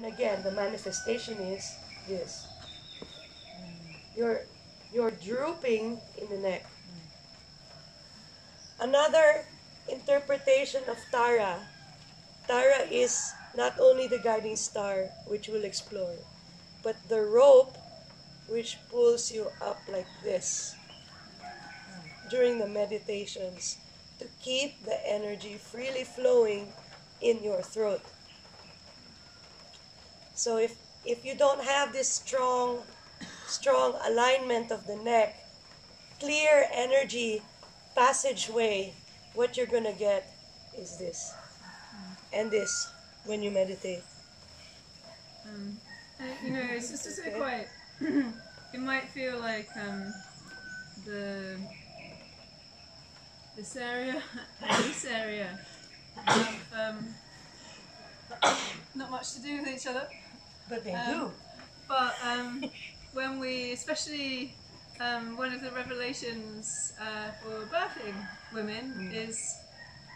Again, the manifestation is this. You're drooping in the neck. Another interpretation of Tara. Tara is not only the guiding star, which we'll explore, but the rope which pulls you up like this during the meditations to keep the energy freely flowing in your throat. So if you don't have this strong alignment of the neck, clear energy passageway, what you're gonna get is this and this when you meditate. It's just also quite. It might feel like this area and this area have not much to do with each other. But they do. But when we, especially one of the revelations for birthing women is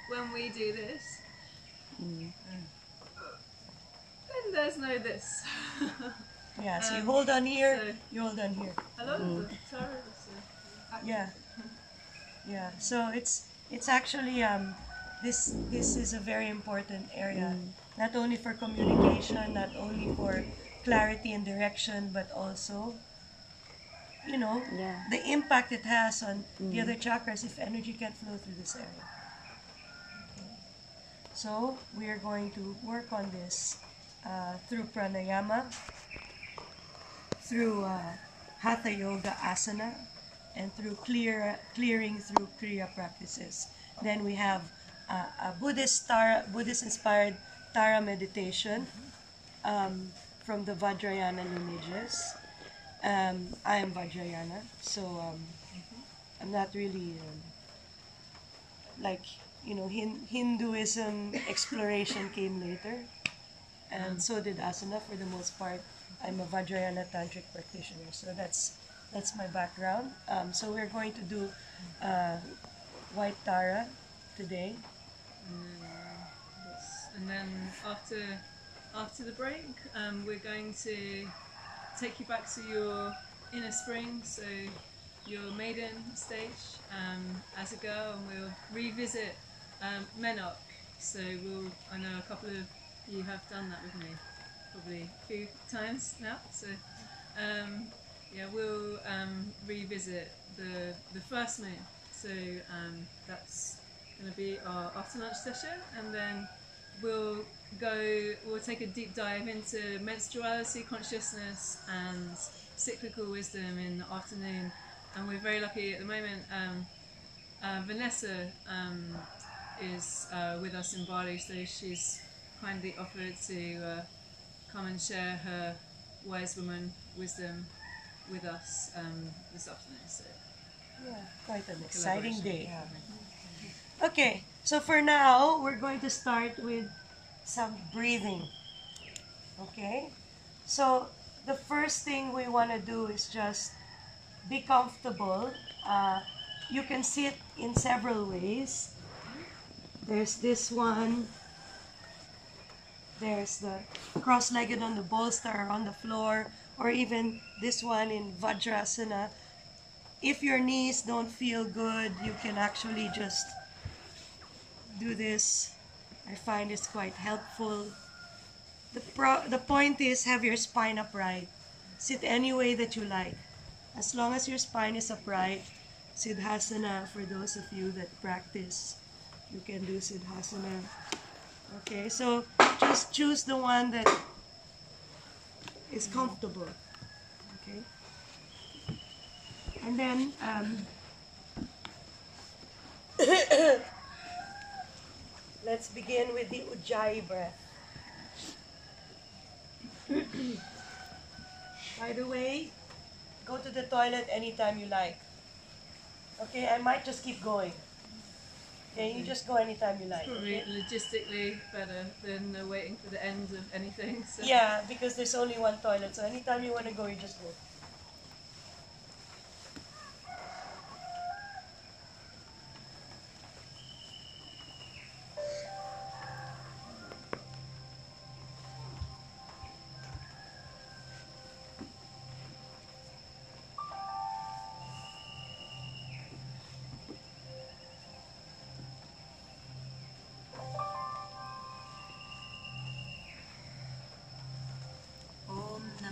when we do this, then there's no this. Yeah, so you hold on here, so- you hold on here. Hello, Tara. Yeah. Yeah. So it's actually this is a very important area, not only for communication, not only for clarity and direction, but also the impact it has on the other chakras if energy can't flow through this area. Okay. So we are going to work on this through pranayama, through hatha yoga asana, and through clearing through kriya practices. Then we have a Buddhist inspired Tara meditation from the Vajrayana lineages. I am Vajrayana, so I'm not really Hinduism exploration came later, and so did asana for the most part. I'm a Vajrayana tantric practitioner, so that's my background. So we're going to do White Tara today. And then after the break, we're going to take you back to your inner spring, so your maiden stage as a girl, and we'll revisit Menok. So I know a couple of you have done that with me, probably a few times now. So we'll revisit the first moon. So that's going to be our after lunch session, and then we'll take a deep dive into menstruality consciousness and cyclical wisdom in the afternoon. And we're very lucky at the moment. Vanessa is with us in Bali, so she's kindly offered to come and share her wise woman wisdom with us this afternoon. So yeah, quite an exciting day. Okay, so for now, we're going to start with some breathing. Okay? So the first thing we want to do is just be comfortable. You can sit in several ways. There's this one. There's the cross-legged on the bolster or on the floor, or even this one in Vajrasana. If your knees don't feel good, you can actually just do this. I find it's quite helpful. The point is, have your spine upright. Sit any way that you like. As long as your spine is upright, Siddhasana, for those of you that practice, you can do Siddhasana. Okay, so just choose the one that is comfortable. Okay? And then let's begin with the Ujjayi breath. By the way, go to the toilet anytime you like. Okay, I might just keep going. Okay, you just go anytime you like. probably Okay? logistically better than waiting for the end of anything. So. Yeah, because there's only one toilet, so anytime you want to go, you just go.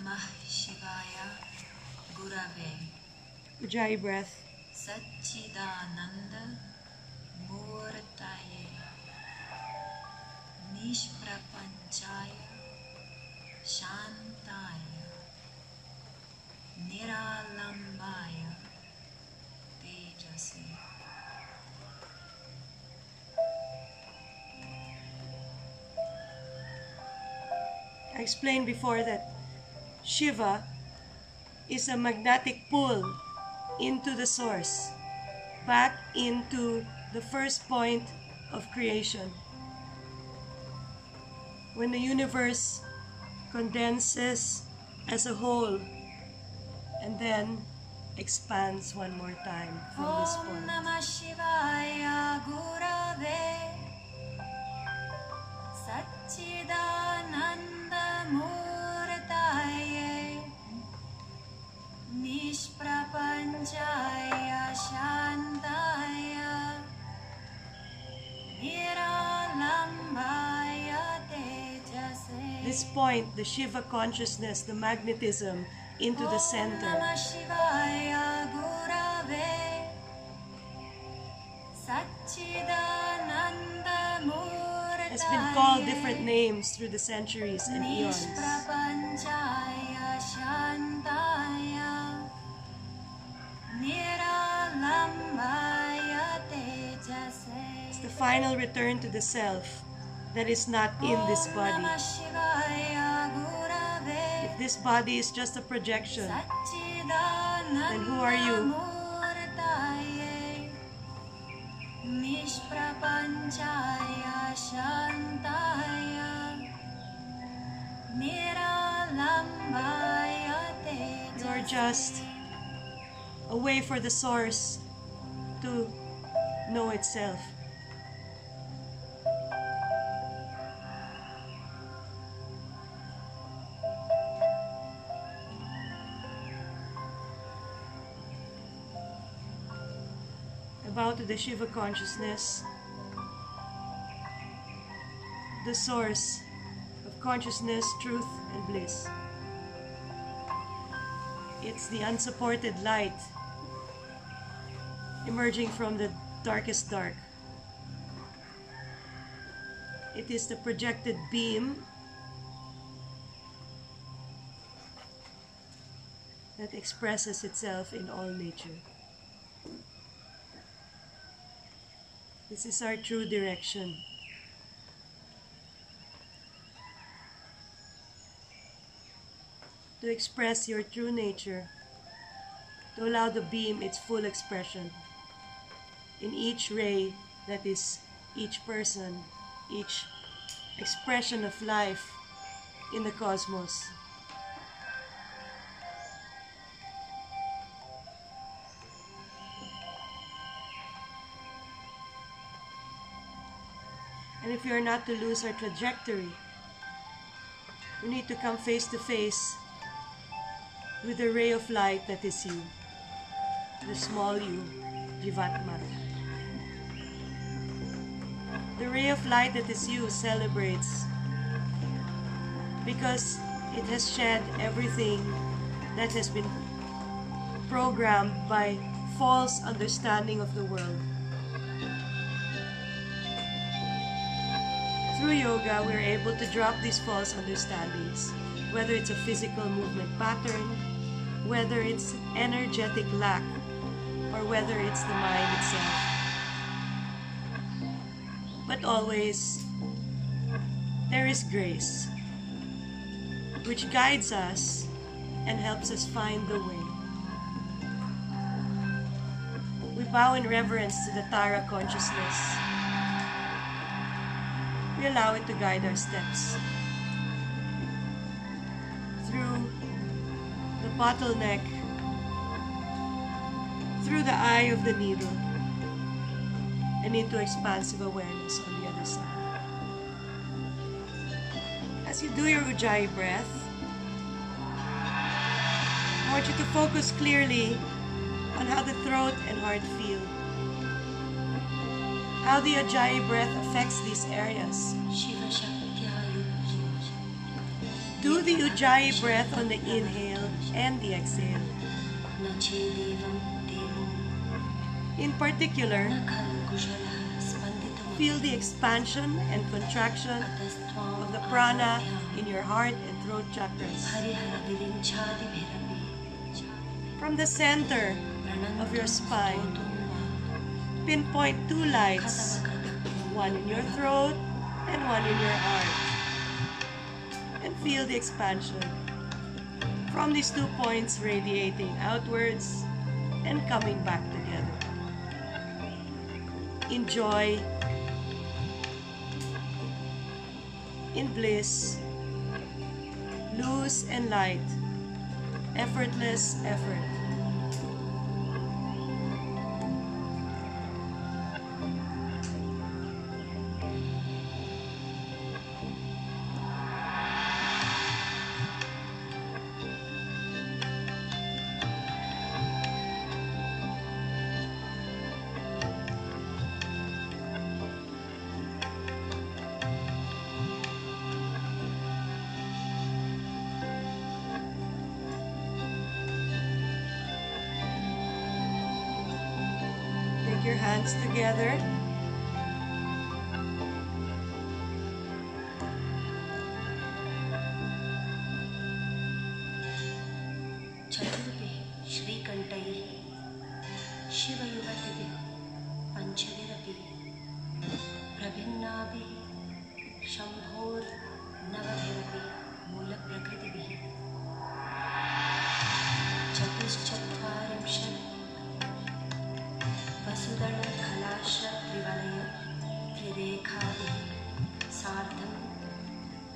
Namah Shivaya Gurave Ujjayi breath. Satchidananda Murtaye Nishprapanchaya Shantaya Niralambaya Tejase. I explained before that Shiva is a magnetic pull into the source, back into the first point of creation. When the universe condenses as a whole and then expands one more time from this Om point. Namah Shivaya Gurave Satchidananda Murtaye Nishprapanchaya Shantaya Niralambaya Tejase. This point, the Shiva consciousness, the magnetism into the Om center, Namah Shivaya Gurave Satchidananda Murtaye has been called different names through the centuries and eons. Nishprapanchaya Shantaya Niralambaya Tejase. It's the final return to the self that is not in this Om body. Namah Shivaya Gurave If this body is just a projection, Then who are you? Nishprapanchaya Shantaya Niralambaya Tejase. you are just a way for the source to know itself. I bow to the Shiva consciousness, the source of consciousness, truth, and bliss. It's the unsupported light emerging from the darkest dark. It is the projected beam that expresses itself in all nature. This is our true direction. To express your true nature, to allow the beam its full expression in each ray that is each person, each expression of life in the cosmos. And if we are not to lose our trajectory, we need to come face to face with the ray of light that is you, the small you, Jivatma. The ray of light that is you celebrates because it has shed everything that has been programmed by false understanding of the world. Through yoga, we're able to drop these false understandings, whether it's a physical movement pattern, whether it's energetic lack, or whether it's the mind itself. But always, there is grace, which guides us and helps us find the way. We bow in reverence to the Tara consciousness. We allow it to guide our steps through the bottleneck, through the eye of the needle, and into expansive awareness on the other side. As you do your Ujjayi breath, I want you to focus clearly on how the throat and heart feel, how the Ujjayi breath affects these areas. Shiva Shaktya Yukti. Do the Ujjayi breath on the inhale and the exhale. न चेदेवं देवो In particular, न खलु कुशलः स्पन्दितुम् feel the expansion and contraction अतस्त्वां of the prana in your heart and throat chakras. हरिहरविरिञ्छादिभिरपि From the center of your spine, pinpoint 2 lights, one in your throat and one in your heart. And feel the expansion from these 2 points radiating outwards and coming back together. Enjoy in bliss, loose and light, effortless effort. Take your hands together. चतुर्भिः श्रीकण्ठैः शिवयुवतिभिः पञ्चभिरपि प्रभिन्नाभिः शम्भोर्नवभिरपि मूलप्रकृतिभिः चतुश्चत्वारिंशत् वसुदलकलाशत्रिवलय त्रिरेखाभिः सार्धं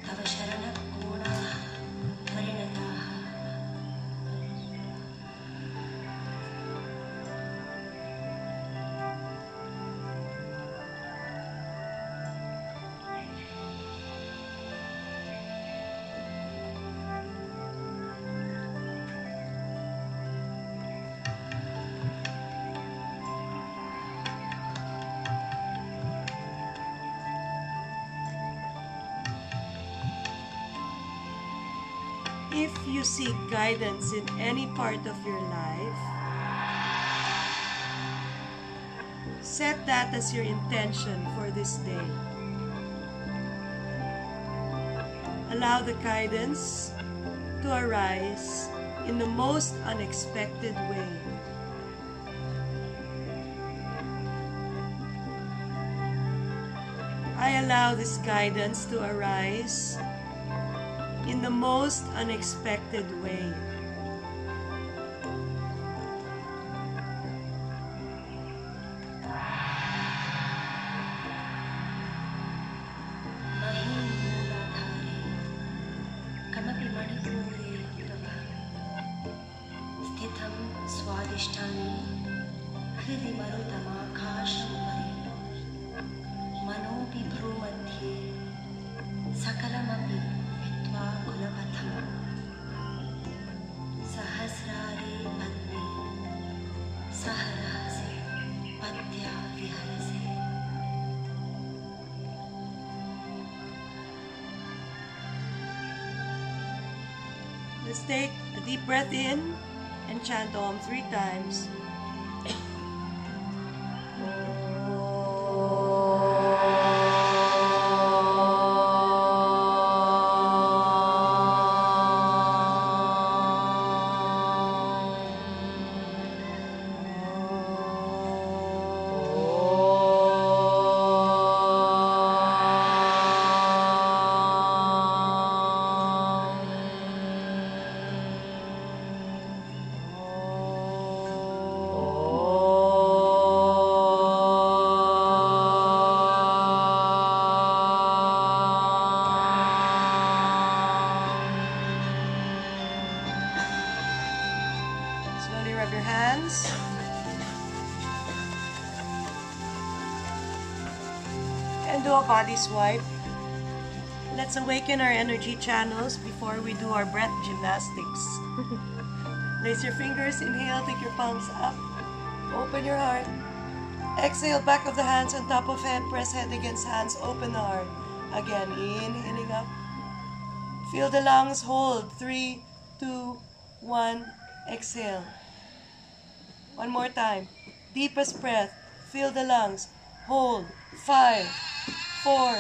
तव शरणकोणाः परिणताः If you seek guidance in any part of your life, set that as your intention for this day. Allow the guidance to arise in the most unexpected way. I allow this guidance to arise in the most unexpected way. महीमूलाधारे कमपि मणिपूरे तव स्थितं स्वादिष्टानि हृदि मरुतमाकाशमुपरि मनोऽपि भ्रूमध्ये सकलमपि भित्त्वा कुलपथं सहस्रारे पद्मे सहरहसे पद्या विहरसे Let's take a deep breath in and chant Om 3 times. Slowly rub your hands. And do a body swipe. Let's awaken our energy channels before we do our breath gymnastics. Place your fingers, inhale, take your palms up. Open your heart. Exhale, back of the hands on top of head, press head against hands, open the heart. Again, inhaling up. Feel the lungs. Hold. 3, 2, 1. Exhale. One more time. Deepest breath. Feel the lungs. Hold. 5, 4,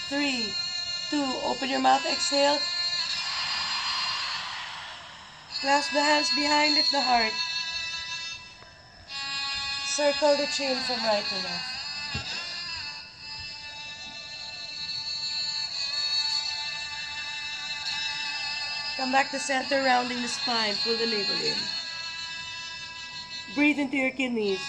3, 2. Open your mouth. Exhale. Clasp the hands behind. Lift the heart. Circle the chin from right to left. Come back to center, rounding the spine. Pull the navel in. Breathe into your kidneys.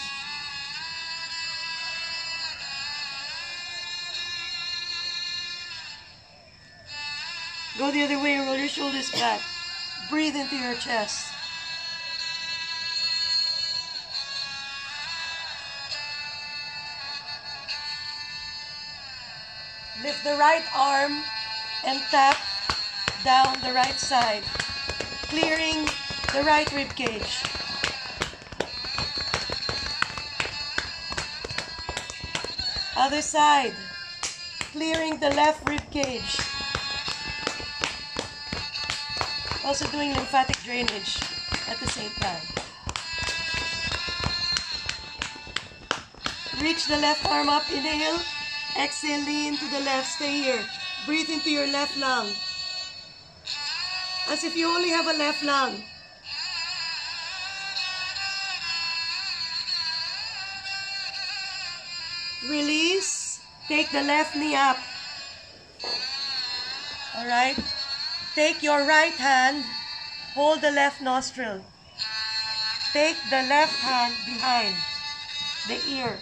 Go the other way, roll your shoulders back. Breathe into your chest. Lift the right arm and tap down the right side, clearing the right rib cage. Other side, clearing the left rib cage. Also doing lymphatic drainage at the same time. Reach the left arm up, inhale. Exhale, lean to the left, stay here. Breathe into your left lung. As if you only have a left lung. Release. Take the left knee up. Alright? Take your right hand. Hold the left nostril. Take the left hand behind the ear.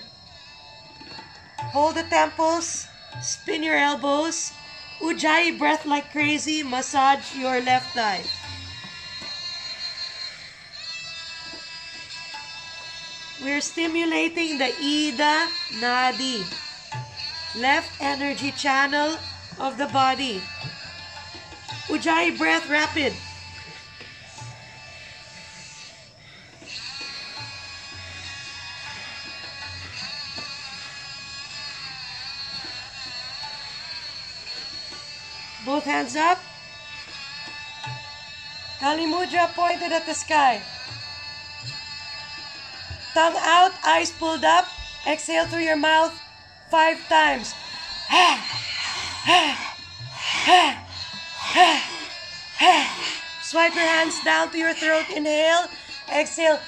Hold the temples. Spin your elbows. Ujjayi breath like crazy. Massage your left thigh. We're stimulating the Ida Nadi, left energy channel of the body. Ujjayi breath rapid. Both hands up. Kali Mudra pointed at the sky. Tongue out, eyes pulled up. Exhale through your mouth 5 times. Swipe your hands down to your throat. Inhale. Exhale.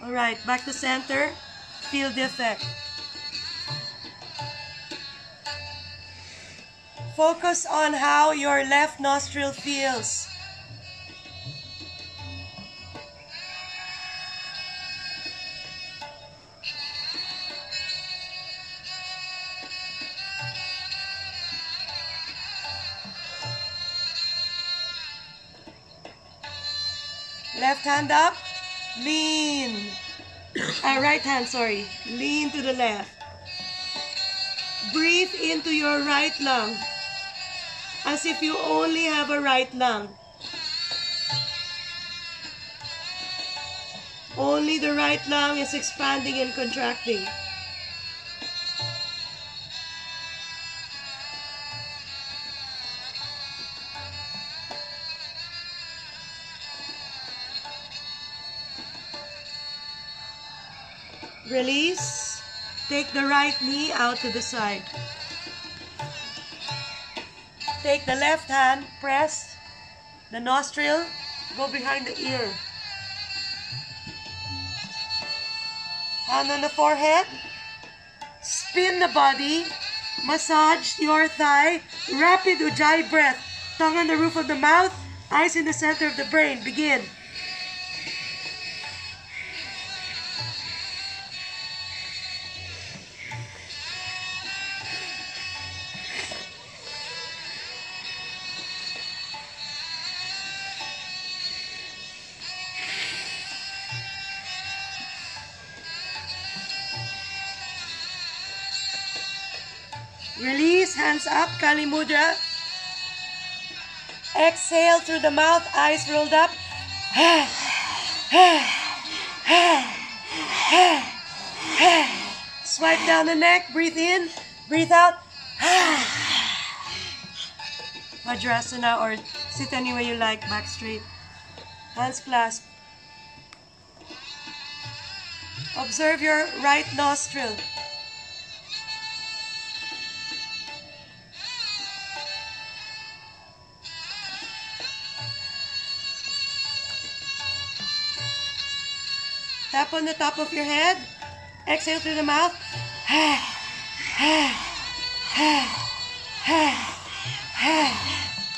Alright, back to center. Feel the effect. Focus on how your left nostril feels. Left hand up, lean. Right hand, sorry. Lean to the left. Breathe into your right lung, as if you only have a right lung. Only the right lung is expanding and contracting. Release. Take the right knee out to the side. Take the left hand, press the nostril, go behind the ear. Hand on the forehead. Spin the body. Massage your thigh. Rapid Ujjayi breath. Tongue on the roof of the mouth. Eyes in the center of the brain. Begin. Release, hands up, Kali Mudra. Exhale through the mouth, eyes rolled up. Swipe down the neck, breathe in, breathe out. Vajrasana, or sit any way you like, back straight. Hands clasped. Observe your right nostril. Tap on the top of your head. Exhale through the mouth.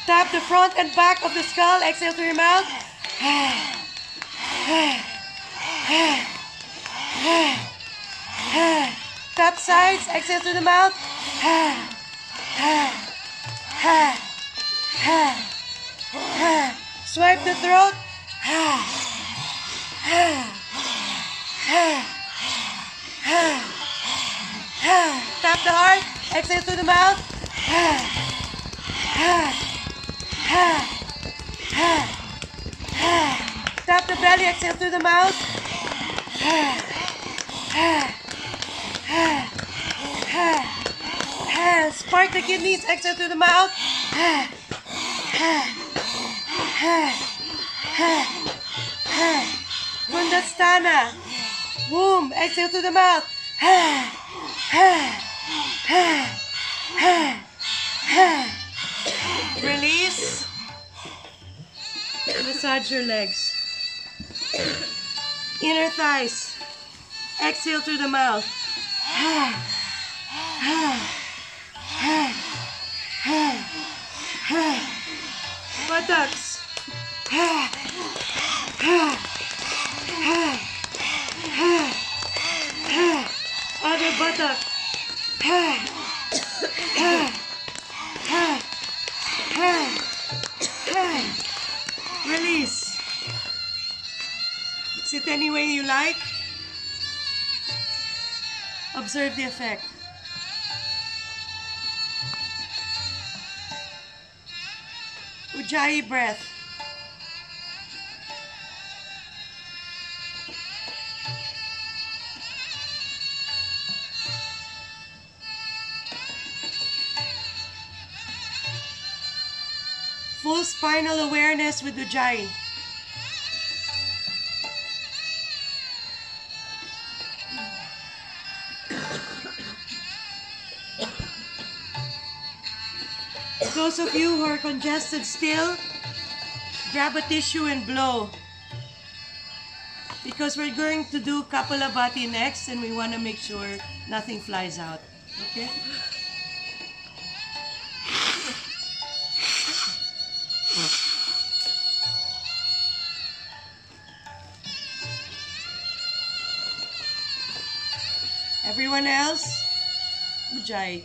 Tap the front and back of the skull. Exhale through your mouth. Tap sides. Exhale through the mouth. Swipe the throat. Tap the heart. Exhale through the mouth. Tap the belly. Exhale through the mouth. Spark the kidneys. Exhale through the mouth. Kundasthana. Womb. Exhale through the mouth. Release. Massage your legs. Inner thighs. Exhale through the mouth. Buttocks. Other buttock. Release. Sit any way you like. Observe the effect. Ujjayi breath. Full spinal awareness with Ujjayi. Those of you who are congested still, grab a tissue and blow. Because we're going to do Kapalabhati next and we want to make sure nothing flies out. Okay? Everyone else, Ujjayi.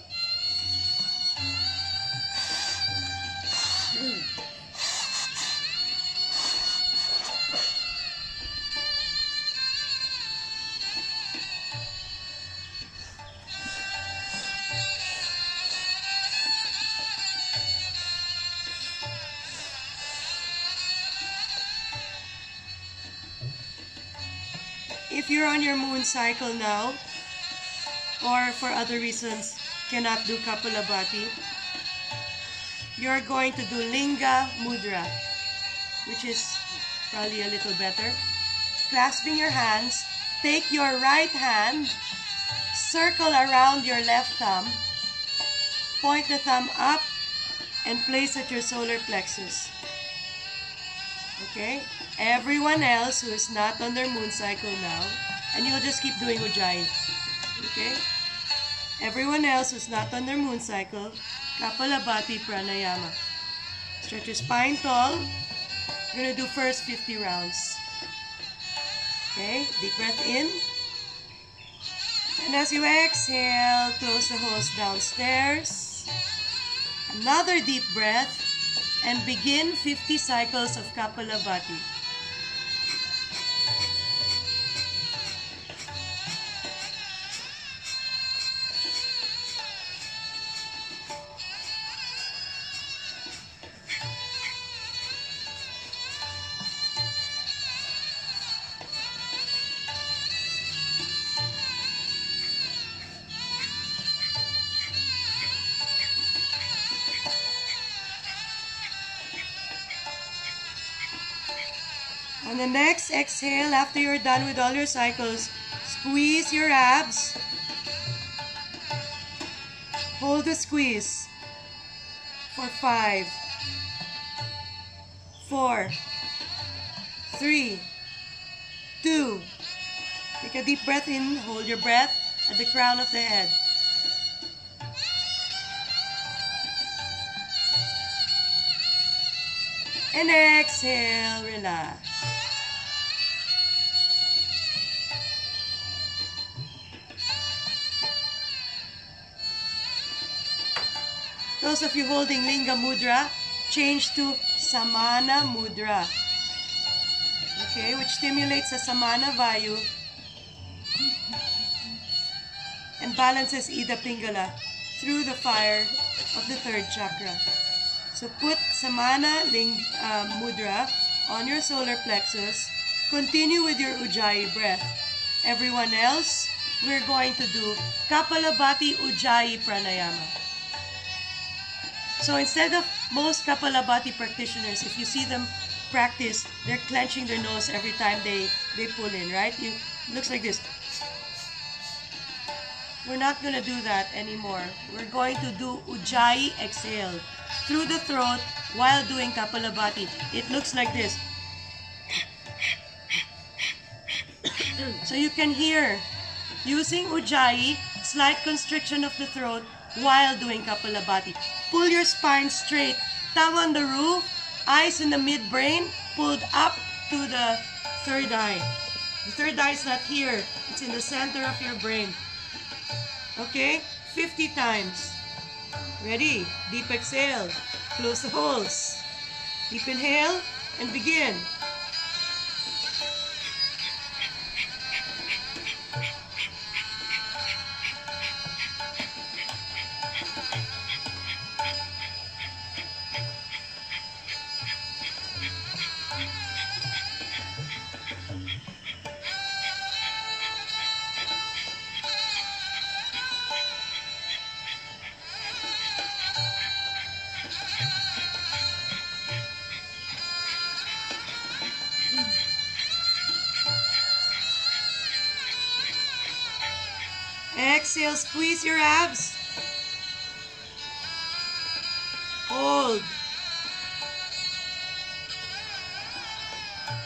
If you're on your moon cycle now, or for other reasons cannot do Kapalabhati, you're going to do Linga Mudra, which is probably a little better. Clasping your hands, take your right hand, circle around your left thumb, point the thumb up, and place at your solar plexus. Okay? Everyone else who is not on their moon cycle now, and you'll just keep doing Ujjayi. Okay? Everyone else who's not on their moon cycle, Kapalabhati Pranayama. Stretch your spine tall. You're going to do first 50 rounds. Okay? Deep breath in. And as you exhale, close the hose downstairs. Another deep breath. And begin 50 cycles of Kapalabhati. On the next exhale, after you're done with all your cycles, squeeze your abs. Hold the squeeze for 5, 4, 3, 2. Take a deep breath in. Hold your breath at the crown of the head. And exhale, relax. Those of you holding Linga Mudra, change to Samana Mudra. Okay, which stimulates the Samana Vayu and balances Ida Pingala through the fire of the third chakra. So put Samana Mudra on your solar plexus. Continue with your Ujjayi breath. Everyone else, we're going to do Kapalabhati Ujjayi Pranayama. So instead of most Kapalabhati practitioners, if you see them practice, they're clenching their nose every time they pull in, right? It looks like this. We're not going to do that anymore. We're going to do Ujjayi exhale through the throat while doing Kapalabhati. It looks like this. So you can hear, using Ujjayi, slight constriction of the throat while doing Kapalabhati. Pull your spine straight, tongue on the roof, eyes in the midbrain, pulled up to the third eye. The third eye is not here. It's in the center of your brain. Okay? 50 times. Ready? Deep exhale. Close the holes. Deep inhale and begin. Exhale, squeeze your abs. Hold.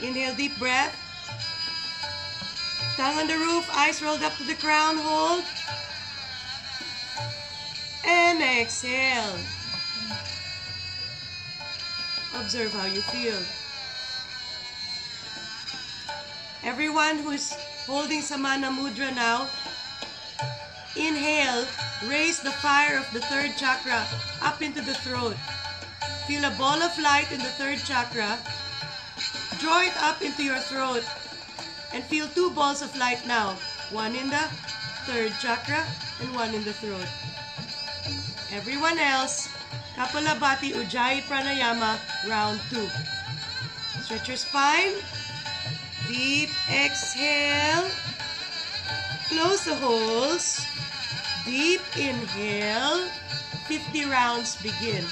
Inhale, deep breath. Tongue on the roof, eyes rolled up to the crown, hold. And exhale. Observe how you feel. Everyone who's holding Samana Mudra now, inhale, raise the fire of the third chakra up into the throat. Feel a ball of light in the third chakra. Draw it up into your throat and feel 2 balls of light now. One in the third chakra and one in the throat. Everyone else, Kapalabhati Ujjayi Pranayama, round 2. Stretch your spine. Deep exhale. Close the holes. Deep inhale. 50 rounds begin.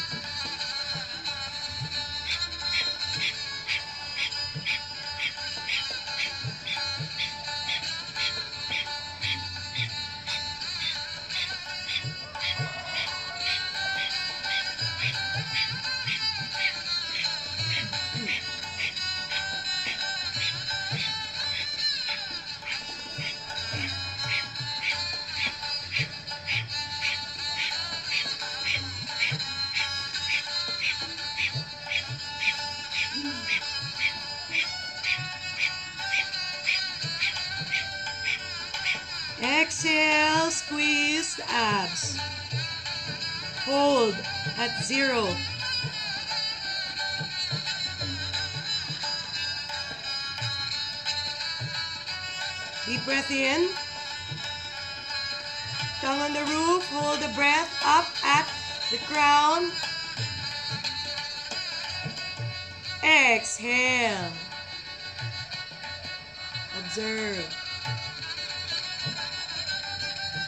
Exhale, squeeze the abs. Hold at 0. Deep breath in. Tongue on the roof, hold the breath up at the crown. Exhale. Observe.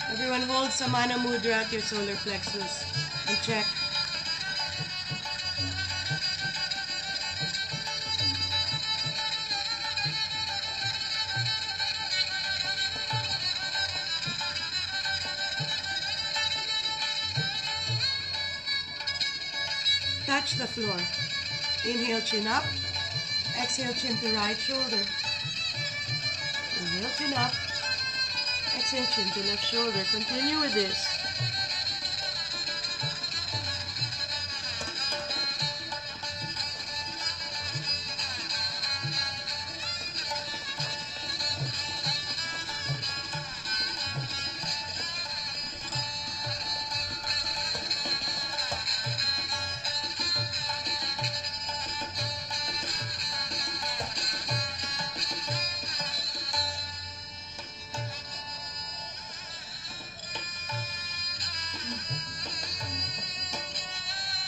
Everyone hold Samana Mudra at your solar plexus and check. the floor. Inhale, chin up. Exhale, chin to right shoulder. Inhale, chin up. Exhale, chin to left shoulder. Continue with this.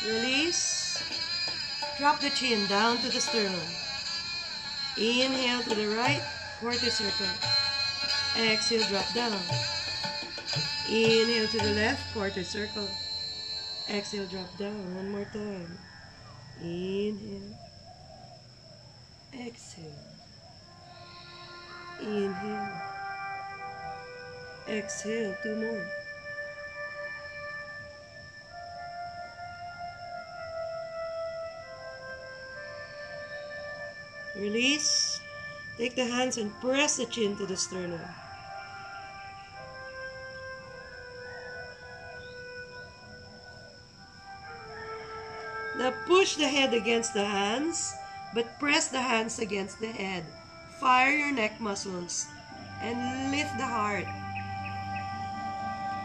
Release. Drop the chin down to the sternum. Inhale to the right, quarter circle. Exhale, drop down. Inhale to the left, quarter circle. Exhale, drop down. One more time. Inhale. Exhale. Inhale. Exhale. Two more. Release. Take the hands and press the chin to the sternum. Now push the head against the hands, but press the hands against the head. Fire your neck muscles and lift the heart.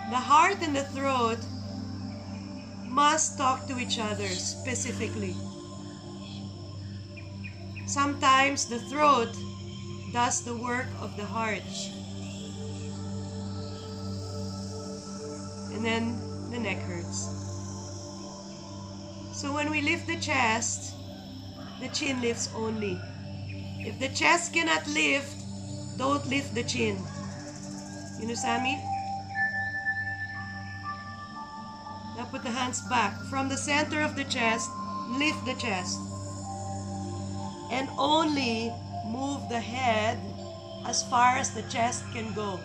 The heart and the throat must talk to each other specifically. Sometimes the throat does the work of the heart. And then the neck hurts. So when we lift the chest, the chin lifts only. If the chest cannot lift, don't lift the chin. You know, Sammy? Now put the hands back. From the center of the chest, lift the chest. And only move the head as far as the chest can go.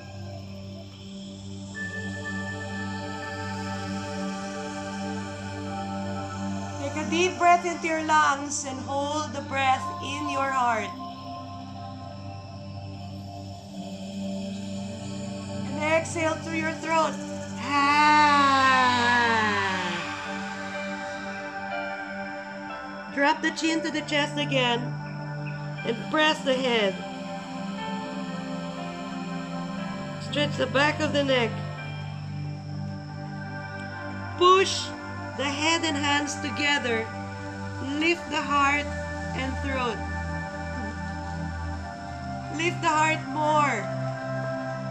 Take a deep breath into your lungs and hold the breath in your heart. And exhale through your throat. Drop the chin to the chest again and press the head. Stretch the back of the neck. Push the head and hands together. Lift the heart and throat. Lift the heart more.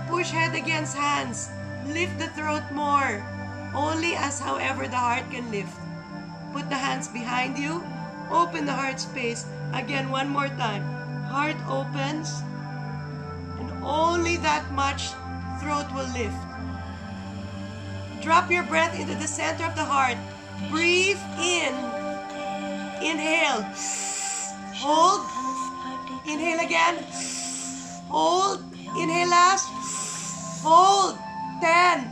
Push head against hands. Lift the throat more. Only as however the heart can lift. Put the hands behind you. Open the heart space. Again, one more time. Heart opens. And only that much throat will lift. Drop your breath into the center of the heart. Breathe in. Inhale. Hold. Inhale again. Hold. Inhale last. Hold. 10,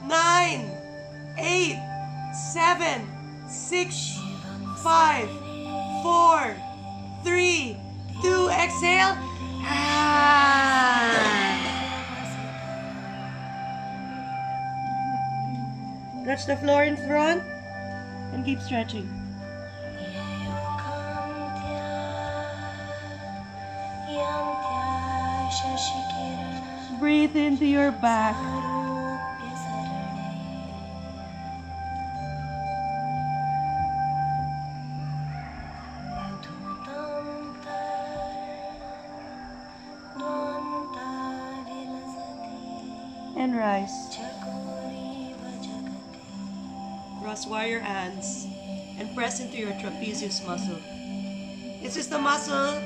9, 8, 7, 6, 5, 4, 3, 2. Exhale. Touch the floor in front and keep stretching. Breathe into your back. And rise. Cross-wire your hands and press into your trapezius muscle. This is the muscle,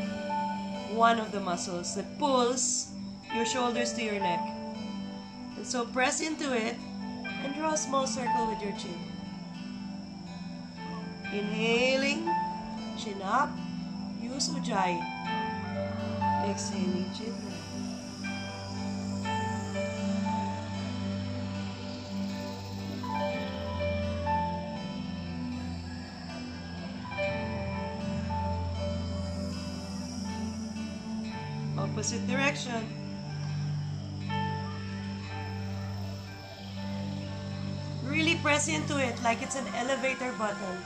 one of the muscles that pulls your shoulders to your neck. And so press into it and draw a small circle with your chin. Inhaling, chin up, use Ujjayi. Exhaling, chin down. Opposite direction. Really press into it like it's an elevator button.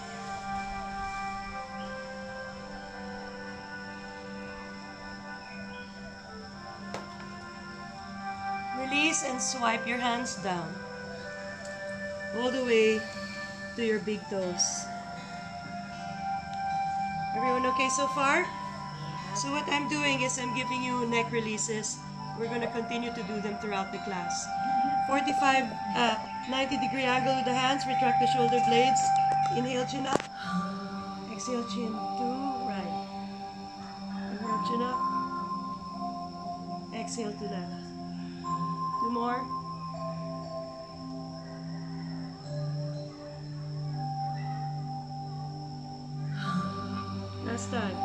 Release and swipe your hands down. All the way to your big toes. Everyone okay so far? So what I'm doing is I'm giving you neck releases. We're going to continue to do them throughout the class. 90-degree angle with the hands. Retract the shoulder blades. Inhale, chin up. Exhale, chin to right. Inhale, chin up. Exhale to left. 2 more. Last time.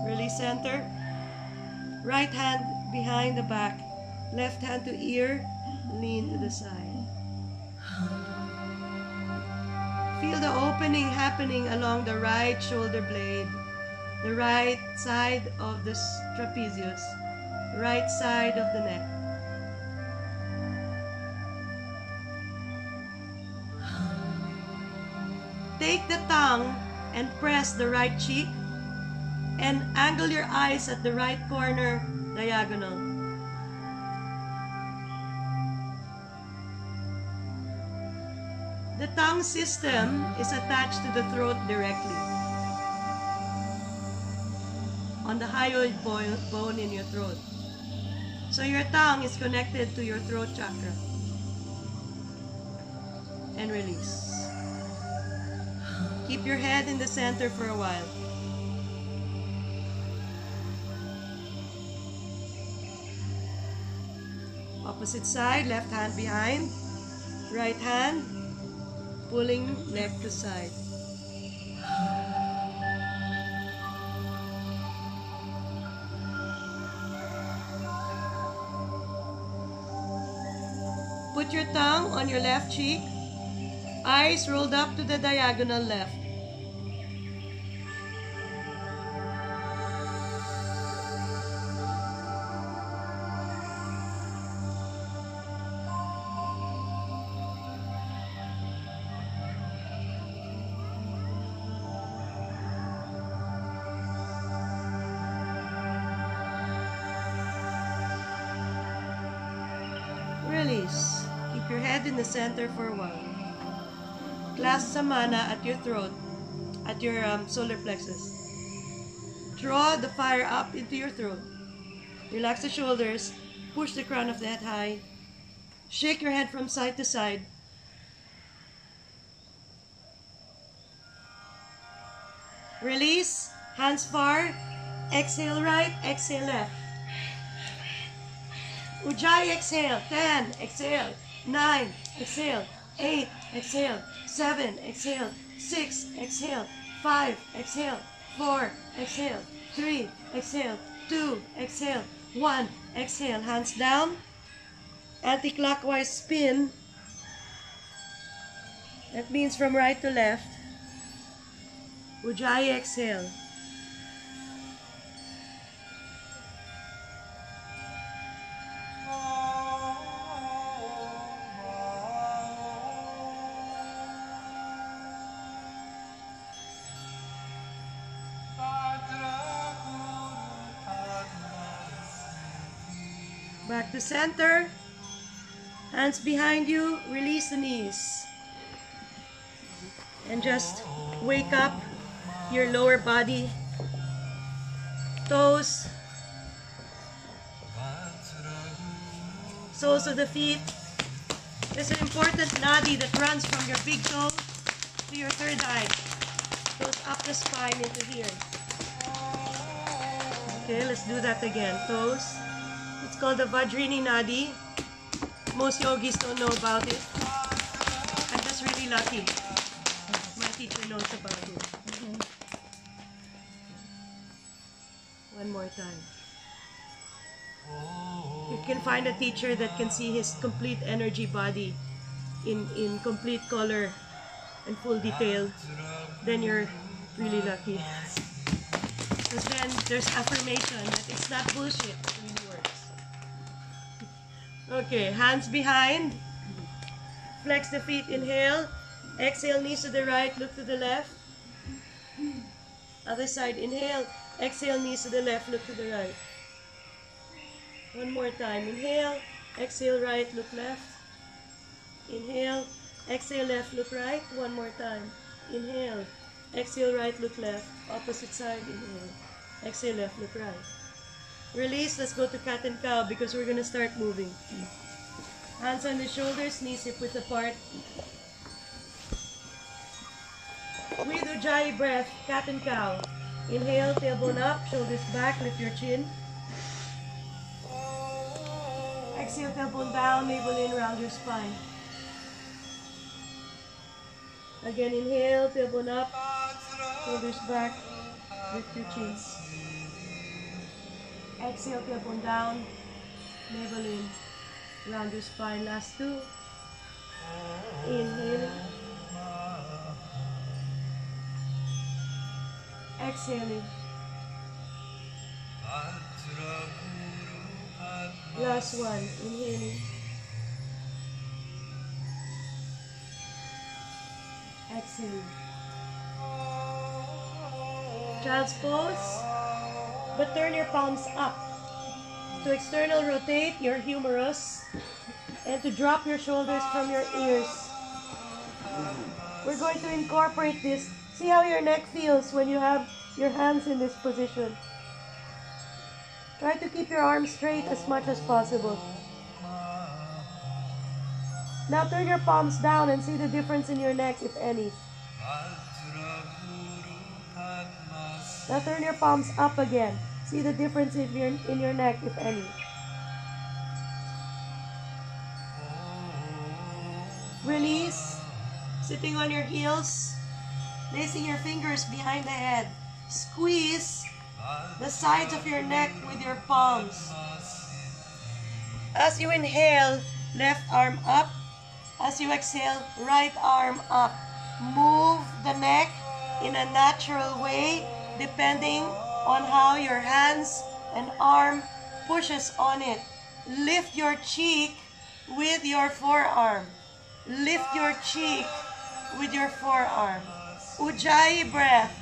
Release center. Right hand behind the back. Left hand to ear. Lean to the side. Feel the opening happening along the right shoulder blade. The right side of the trapezius. Right side of the neck. Take the tongue and press the right cheek and angle your eyes at the right corner diagonal. The tongue system is attached to the throat directly on the hyoid bone in your throat. So your tongue is connected to your throat chakra. And release. Keep your head in the center for a while. Opposite side, left hand behind, right hand pulling neck to side. Put your tongue on your left cheek, eyes rolled up to the diagonal left. Release. Keep your head in the center for a while. Clasp Samana at your throat, at your solar plexus. Draw the fire up into your throat. Relax the shoulders. Push the crown of the head high. Shake your head from side to side. Release. Hands far. Exhale right. Exhale left. Ujjayi exhale. 10. Exhale. 9. Exhale. 8. Exhale. 7. Exhale. 6. Exhale. 5. Exhale. 4. Exhale. 3. Exhale. 2. Exhale. 1. Exhale. Hands down. Anti-clockwise spin. That means from right to left. Ujjayi exhale. Back to center. Hands behind you. Release the knees. And just wake up your lower body. Toes. Soles of the feet. There's an important nadi that runs from your big toe to your third eye. Goes up the spine into here. Okay, let's do that again. Toes. It's called the Vajrini Nadi. Most yogis don't know about it. I'm just really lucky. My teacher knows about it. One more time. You can find a teacher that can see his complete energy body in complete color and full detail, then you're really lucky. Because then there's affirmation that it's not bullshit, it really works. Okay, hands behind. Flex the feet, inhale. Exhale, knees to the right, look to the left. Other side, inhale. Exhale, knees to the left, look to the right. One more time, inhale. Exhale, right, look left. Inhale. Exhale, left, look right. One more time. Inhale. Exhale, right, look left. Opposite side, inhale. Exhale, left, look right. Release, let's go to cat and cow because we're going to start moving. Hands on the shoulders, knees hip width apart. With Ujjayi breath, cat and cow. Inhale, tailbone up, shoulders back, lift your chin. Exhale, tailbone down, navel in, round your spine. Again, inhale, tailbone up, shoulders back, lift your chin. Exhale, tailbone down, navel in, round your spine. Last two. Inhaling. Exhaling. Last one. Inhaling. Exhaling. Child's pose. But turn your palms up. To external rotate your humerus and to drop your shoulders from your ears. We're going to incorporate this. See how your neck feels when you have your hands in this position. Try to keep your arms straight as much as possible. Now turn your palms down and see the difference in your neck, if any. Now turn your palms up again. See the difference in your neck, if any. Release. Sitting on your heels. Placing your fingers behind the head. Squeeze the sides of your neck with your palms. As you inhale, left arm up. As you exhale, right arm up. Move the neck in a natural way, depending on how your hands and arm pushes on it. Lift your cheek with your forearm. Lift your cheek with your forearm. Ujjayi breath.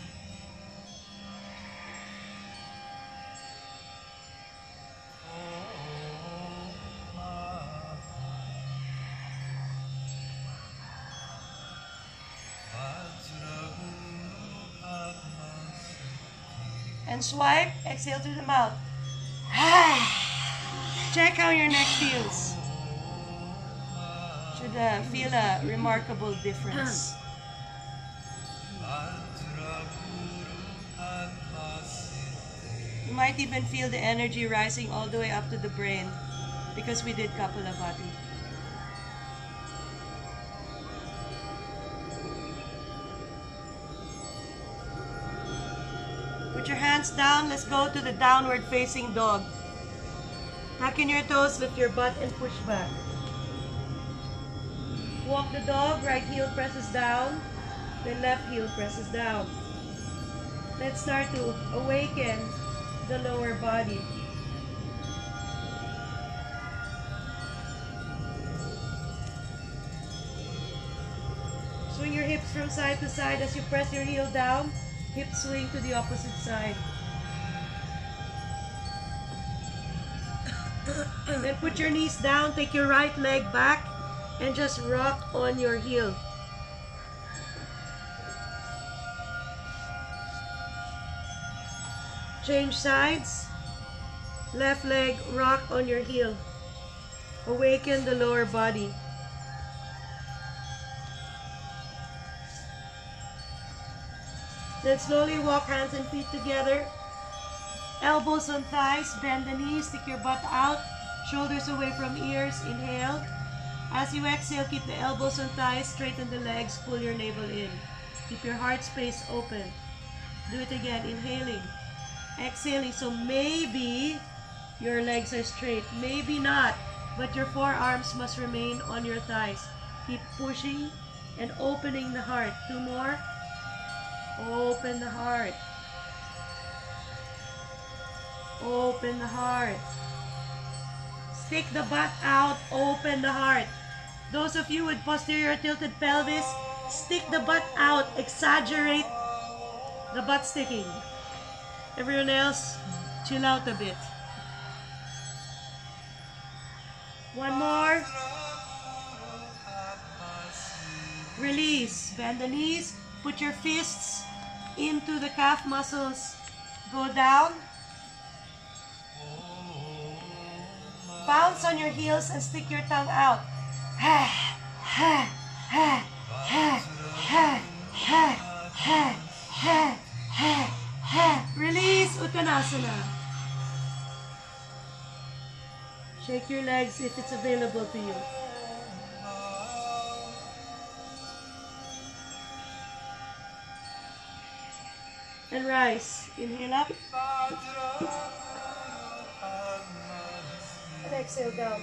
And swipe, exhale through the mouth. Check how your neck feels. Should feel a remarkable difference. You might even feel the energy rising all the way up to the brain because we did Kapalabhati. Put your hands down. Let's go to the downward facing dog. Tuck in your toes, lift your butt and push back. Walk the dog, right heel presses down, then left heel presses down. Let's start to awaken the lower body. Swing your hips from side to side as you press your heel down. Hip swing to the opposite side. Then put your knees down, take your right leg back, and just rock on your heel. Change sides. Left leg, rock on your heel. Awaken the lower body. Then slowly walk hands and feet together. Elbows on thighs, bend the knees, stick your butt out, shoulders away from ears, inhale. As you exhale, keep the elbows on thighs, straighten the legs, pull your navel in. Keep your heart space open. Do it again, inhaling, exhaling. So maybe your legs are straight, maybe not, but your forearms must remain on your thighs. Keep pushing and opening the heart. 2 more. Open the heart. Open the heart. Stick the butt out. Open the heart. Those of you with posterior tilted pelvis, stick the butt out. Exaggerate the butt sticking. Everyone else, chill out a bit. 1 more. Release. Bend the knees. Put your fists into the calf muscles. Go down. Bounce on your heels and stick your tongue out. Release. Uttanasana. Shake your legs if it's available to you. And rise. Inhale up. And exhale down.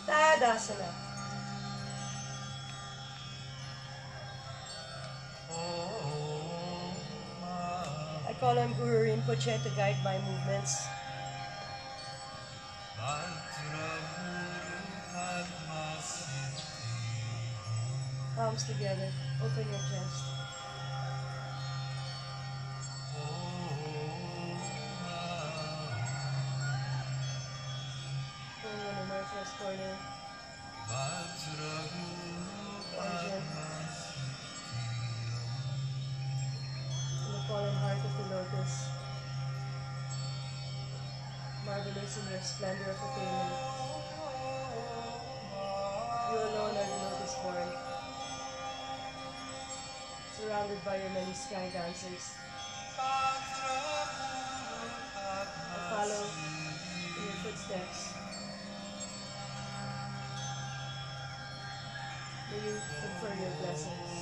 Tadasana. I call on Guru Rinpoche to guide my movements. Palms together. Open your chest. Pulling on the northwest corner. Origin. In the fallen heart of the lotus. Marvelous in your splendor of attainment. You alone are the lotus born. Surrounded by your many sky dancers. I follow in your footsteps. May you confer your blessings.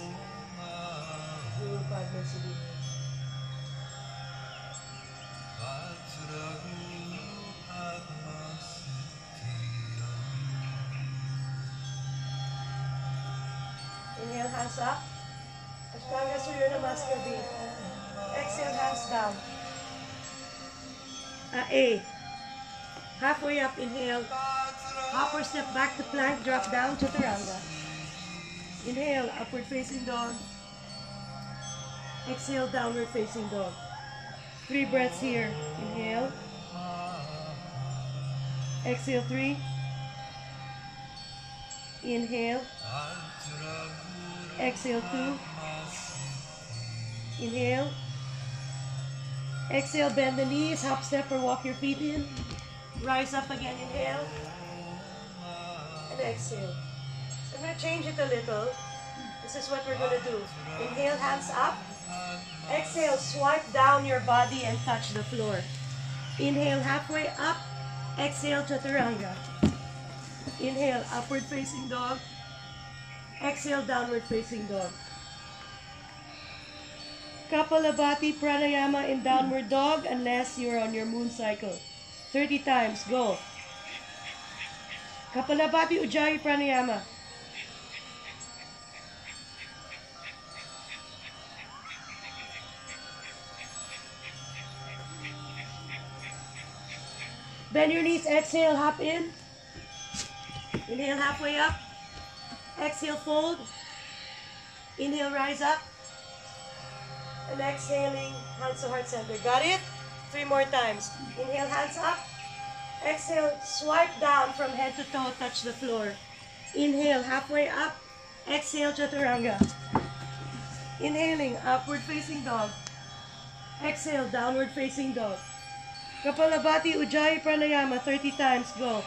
Guru Padma Siddhi. Inhale, hands up. Ashtanga Surya Namaskar B. Exhale, hands down. A. Halfway up, inhale. Hop or step back to plank, drop down, Chaturanga. Inhale, upward facing dog. Exhale, downward facing dog. 3 breaths here. Inhale. Exhale, 3. Inhale. Exhale, 2. Inhale. Exhale, bend the knees, hop, step, or walk your feet in. Rise up again, inhale. And exhale. So I'm going to change it a little. This is what we're going to do. Inhale, hands up. Exhale, swipe down your body and touch the floor. Inhale, halfway up. Exhale, Chaturanga. Inhale, upward facing dog. Exhale, downward facing dog. Kapalabhati Pranayama in downward dog unless you're on your moon cycle. 30 times, go. Kapalabhati Ujjayi Pranayama. Bend your knees, exhale, hop in. Inhale, halfway up. Exhale, fold. Inhale, rise up. And exhaling, hands to heart center. Got it? 3 more times. Inhale, hands up. Exhale, swipe down from head to toe, touch the floor. Inhale, halfway up. Exhale, Chaturanga. Inhaling, upward facing dog. Exhale, downward facing dog. Kapalabhati Ujjayi Pranayama, 30 times, go.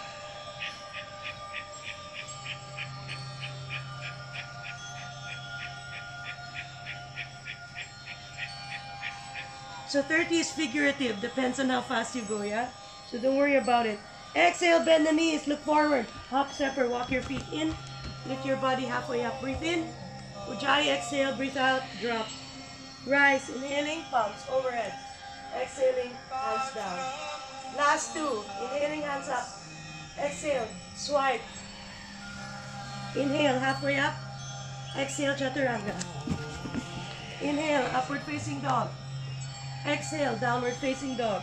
So 30 is figurative, depends on how fast you go, yeah? So don't worry about it. Exhale, bend the knees, look forward. Hop, step, or walk your feet in. Lift your body halfway up, breathe in. Ujjayi, exhale, breathe out, drop. Rise, inhaling, palms overhead. Exhaling, hands down. Last 2, inhaling, hands up. Exhale, swipe. Inhale, halfway up. Exhale, Chaturanga. Inhale, upward facing dog. Exhale, downward facing dog.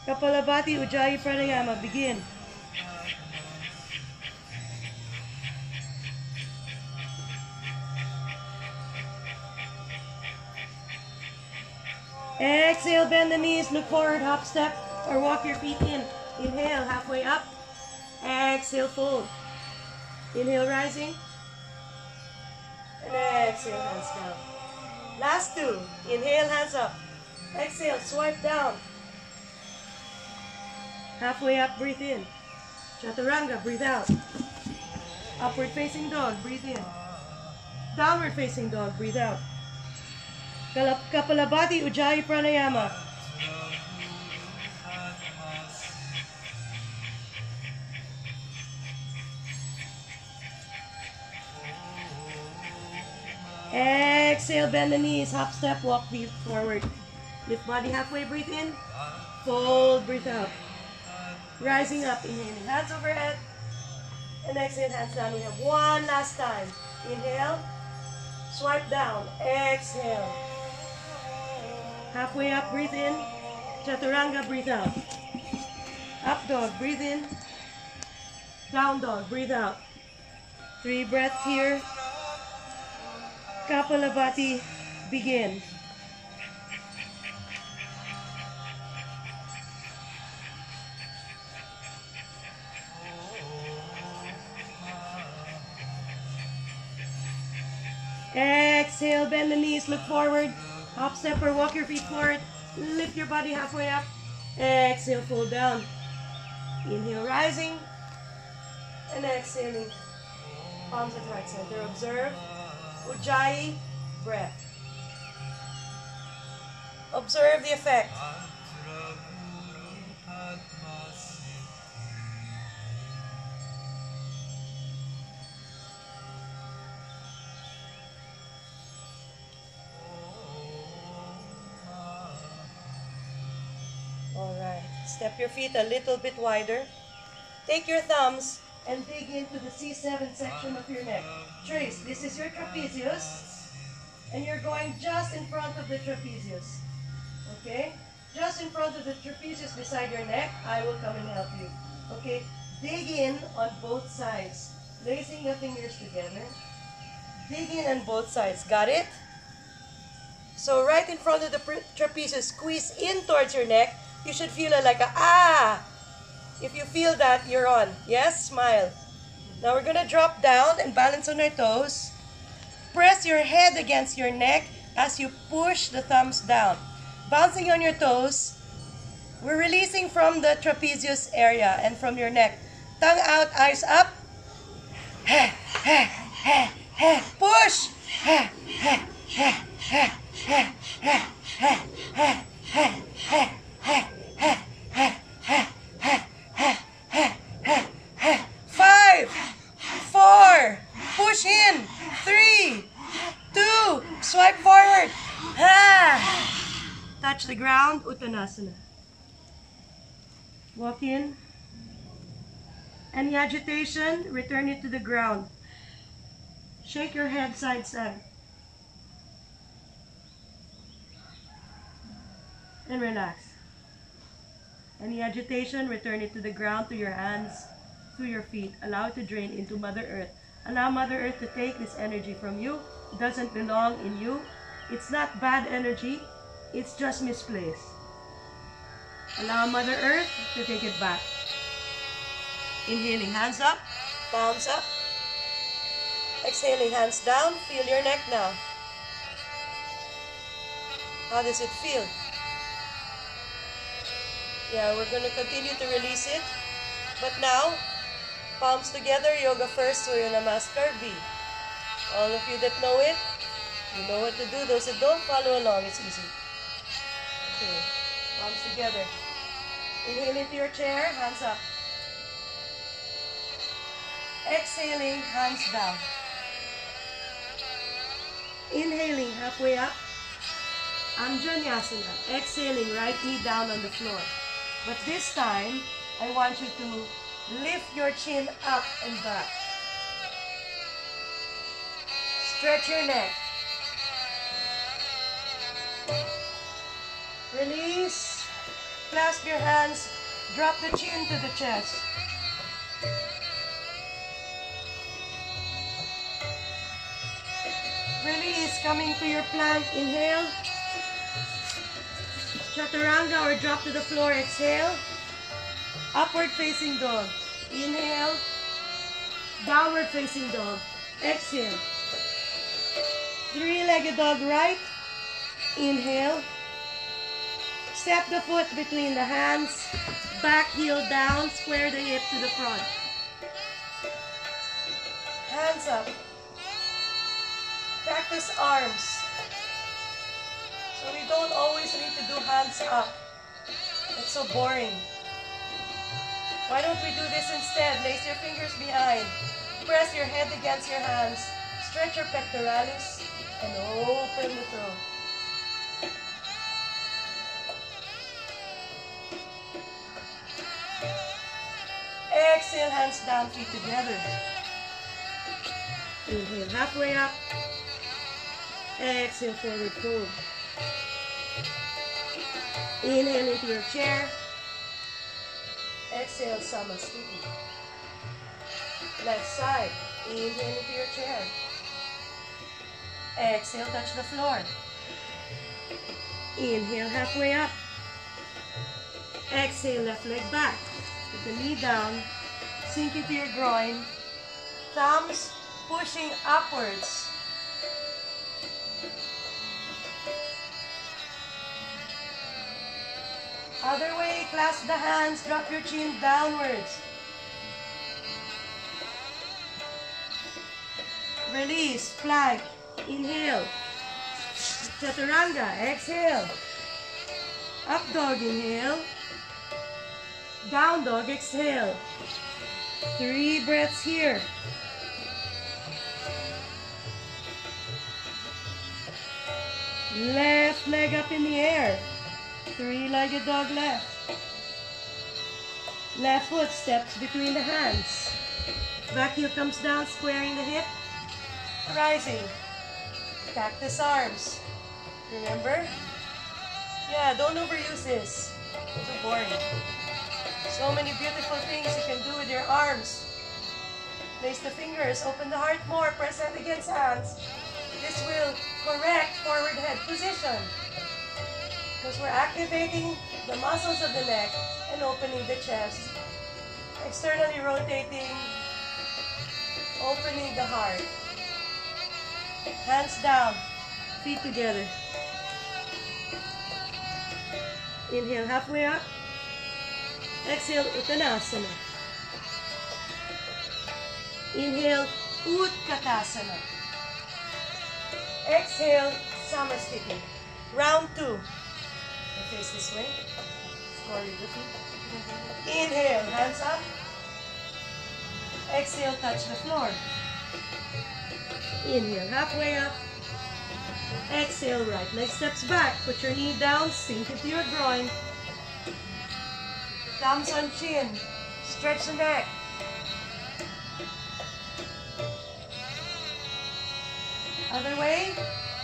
Kapalabhati, Ujjayi Pranayama, begin. Exhale, bend the knees, look forward, hop step, or walk your feet in. Inhale, halfway up. Exhale, fold. Inhale, rising. And exhale, hands down. Last two. Inhale, hands up. Exhale, swipe down. Halfway up, breathe in. Chaturanga, breathe out. Upward facing dog, breathe in. Downward facing dog, breathe out. Kapalabhati, Ujjayi Pranayama. Exhale, bend the knees, hop step, walk feet forward. Lift body halfway, breathe in. Fold, breathe out. Rising up, inhaling, hands overhead. And exhale, hands down. We have one last time. Inhale, swipe down, exhale. Halfway up, breathe in. Chaturanga, breathe out. Up dog, breathe in. Down dog, breathe out. 3 breaths here. Kapalabhati, begin. Exhale, bend the knees, look forward. Hop step or walk your feet forward. Lift your body halfway up. Exhale, fold down. Inhale, rising. And exhaling. Palms at heart center. Observe. Ujjayi breath. Observe the effect. Alright, step your feet a little bit wider. Take your thumbs and dig into the C7 section of your neck. Trace, this is your trapezius, and you're going just in front of the trapezius. Okay? Just in front of the trapezius beside your neck, I will come and help you. Okay? Dig in on both sides, lacing the fingers together. Dig in on both sides. Got it? So right in front of the trapezius, squeeze in towards your neck. You should feel it like a ah. If you feel that, you're on. Yes? Smile. Now we're going to drop down and balance on our toes. Press your head against your neck as you push the thumbs down. Bouncing on your toes. We're releasing from the trapezius area and from your neck. Tongue out, eyes up. Push. Five, four, push in, 3, 2, swipe forward. Touch the ground, Uttanasana. Walk in. Any agitation, return it to the ground. Shake your head side side. And relax. Any agitation, return it to the ground, to your hands, to your feet. Allow it to drain into Mother Earth. Allow Mother Earth to take this energy from you. It doesn't belong in you. It's not bad energy. It's just misplaced. Allow Mother Earth to take it back. Inhaling, hands up, palms up. Exhaling, hands down. Feel your neck now. How does it feel? Yeah, we're going to continue to release it. But now, palms together, yoga first, Surya Namaskar B. All of you that know it, you know what to do. Those that don't, follow along. It's easy. Okay, palms together. Inhale into your chair, hands up. Exhaling, hands down. Inhaling, halfway up. Anjaneyasana. Exhaling, right knee down on the floor. But this time, I want you to lift your chin up and back. Stretch your neck. Release. Clasp your hands. Drop the chin to the chest. Release. Coming to your plank. Inhale. Chaturanga or drop to the floor. Exhale. Upward facing dog. Inhale. Downward facing dog. Exhale. Three-legged dog right. Inhale. Step the foot between the hands. Back heel down. Square the hip to the front. Hands up. Cactus arms. So we don't always need to do hands up. It's so boring. Why don't we do this instead? Place your fingers behind. Press your head against your hands. Stretch your pectoralis and open the throat. Exhale, hands down, feet together. Inhale, halfway up. Exhale, forward fold. Inhale into your chair. Exhale, Samasthiti. Left side. Inhale into your chair. Exhale, touch the floor. Inhale, halfway up. Exhale, left leg back. Put the knee down. Sink into your groin. Thumbs pushing upwards. Other way, clasp the hands, drop your chin downwards. Release, plank, inhale. Chaturanga, exhale. Up dog, inhale. Down dog, exhale. 3 breaths here. Left leg up in the air. 3-legged dog left. Left foot steps between the hands. Back heel comes down, squaring the hip. Rising. Cactus arms. Remember? Yeah, don't overuse this. It's so boring. So many beautiful things you can do with your arms. Place the fingers, open the heart more, press hand against hands. This will correct forward head position. Because we're activating the muscles of the neck and opening the chest. Externally rotating, opening the heart. Hands down, feet together. Inhale, halfway up. Exhale, Uttanasana. Inhale, Utkatasana. Exhale, Samasthiti. Round 2. Face this way. Score with the feet. Inhale, hands up. Exhale, touch the floor. Inhale, halfway up. Exhale, right leg steps back. Put your knee down, sink into your groin. Thumbs on chin. Stretch the neck. Other way.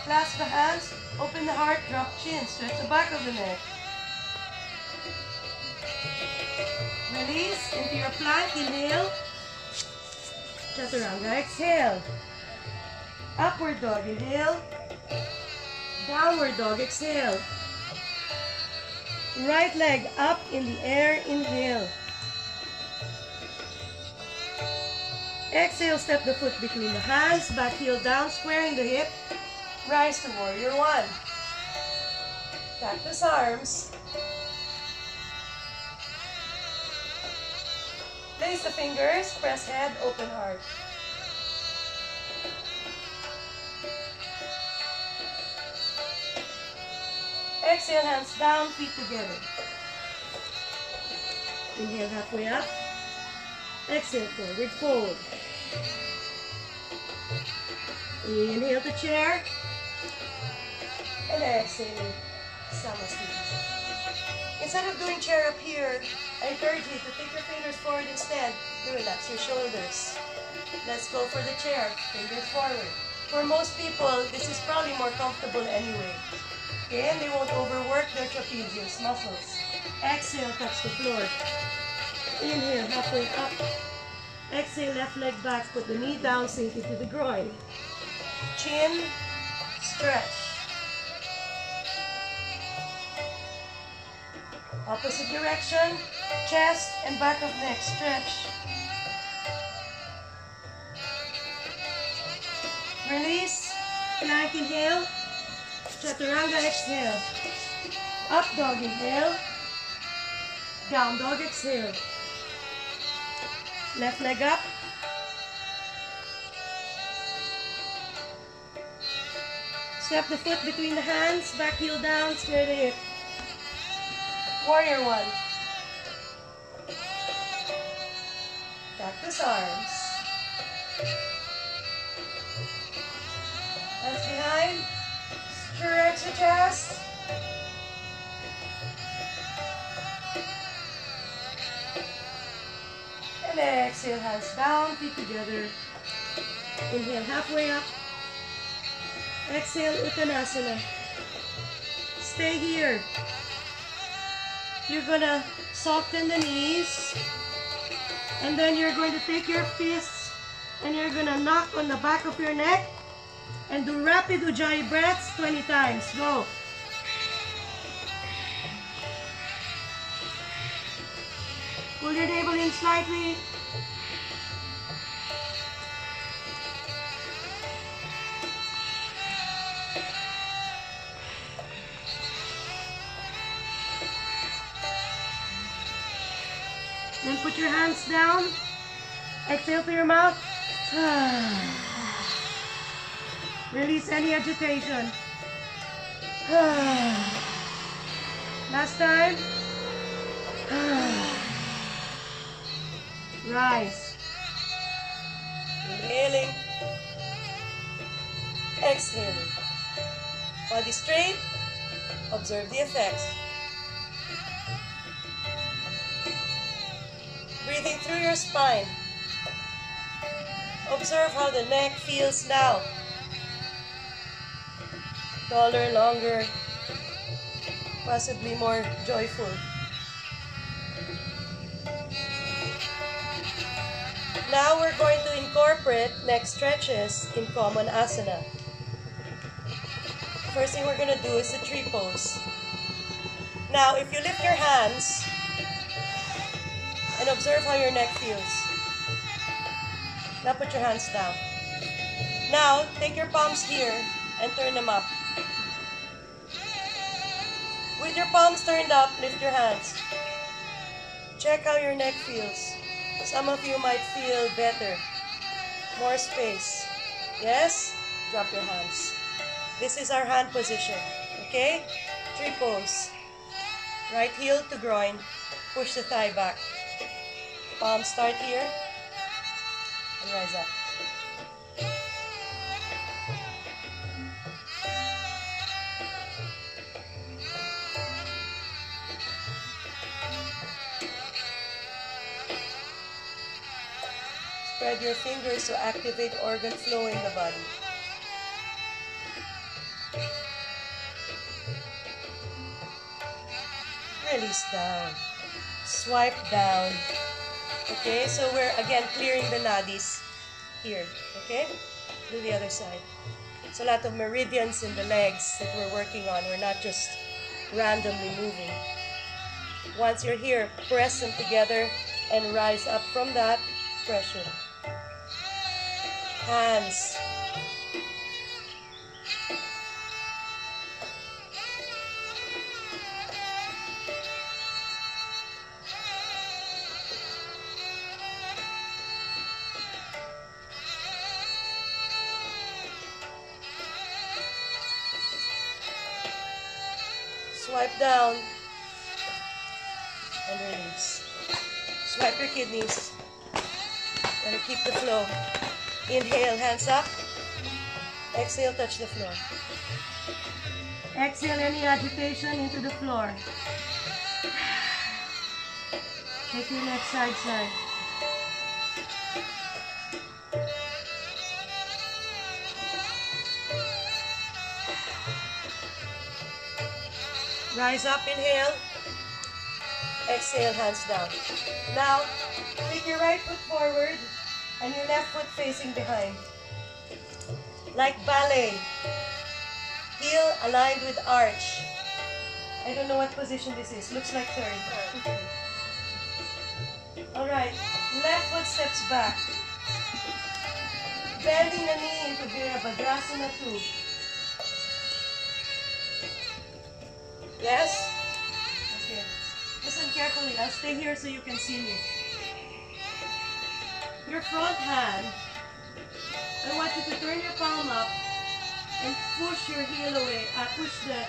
Clasp the hands. Open the heart. Drop chin. Stretch the back of the neck. Release into your plank. Inhale. Chaturanga. Exhale. Upward dog. Inhale. Downward dog. Exhale. Right leg up in the air. Inhale. Exhale, step the foot between the hands. Back heel down, squaring the hip. Rise to warrior 1. Cactus arms. Place the fingers, press head, open heart. Exhale, hands down, feet together. Inhale, halfway up. Exhale, forward fold. Inhale to chair. And exhale, Samasthiti. Instead of doing chair up here, I encourage you to take your fingers forward instead to relax your shoulders. Let's go for the chair. Fingers forward. For most people, this is probably more comfortable anyway. Okay, and they won't overwork their trapezius muscles. Exhale, touch the floor. Inhale, halfway up. Exhale, left leg back, put the knee down, sink into the groin. Chin, stretch. Opposite direction, chest and back of neck, stretch. Release, plank inhale, chaturanga exhale. Up dog inhale, down dog exhale. Left leg up. Step the foot between the hands, back heel down, square the hip. Warrior one. Cactus arms. Hands behind. Stretch the chest. And exhale, hands down, feet together. Inhale, halfway up. Exhale, Uttanasana. Stay here. You're gonna soften the knees. And then you're going to take your fists and you're gonna knock on the back of your neck and do rapid Ujjayi breaths 20 times. Go. Pull your navel in slightly. Then put your hands down. Exhale through your mouth. Release any agitation. Last time. Rise. Inhaling. Exhaling. Body straight. Observe the effects. Breathing through your spine. Observe how the neck feels now. Taller, longer, possibly more joyful. Now we're going to incorporate neck stretches in common asana. First thing we're going to do is the tree pose. Now, if you lift your hands and observe how your neck feels. Now put your hands down. Now, take your palms here and turn them up. With your palms turned up, lift your hands. Check how your neck feels. Some of you might feel better. More space. Yes? Drop your hands. This is our hand position. Okay? Tree pose. Right heel to groin. Push the thigh back. Palms start here. And rise up. Spread your fingers to activate organ flow in the body. Release down. Swipe down. Okay, so we're again clearing the nadis here. Okay? Do the other side. It's a lot of meridians in the legs that we're working on. We're not just randomly moving. Once you're here, press them together and rise up from that pressure. Hands. Swipe down and release. Swipe your kidneys. And keep the flow. Inhale, hands up. Exhale, touch the floor. Exhale any agitation into the floor. Take your neck side. Rise up, inhale. Exhale, hands down. Now, take your right foot forward and your left foot facing behind. Like ballet. Heel aligned with arch. I don't know what position this is. Looks like third. Alright, left foot steps back. Bending the knee into Virabhadrasana 2. Yes? Okay. Listen carefully. I'll stay here so you can see me. Your front hand, I want you to turn your palm up and push your heel away. Push the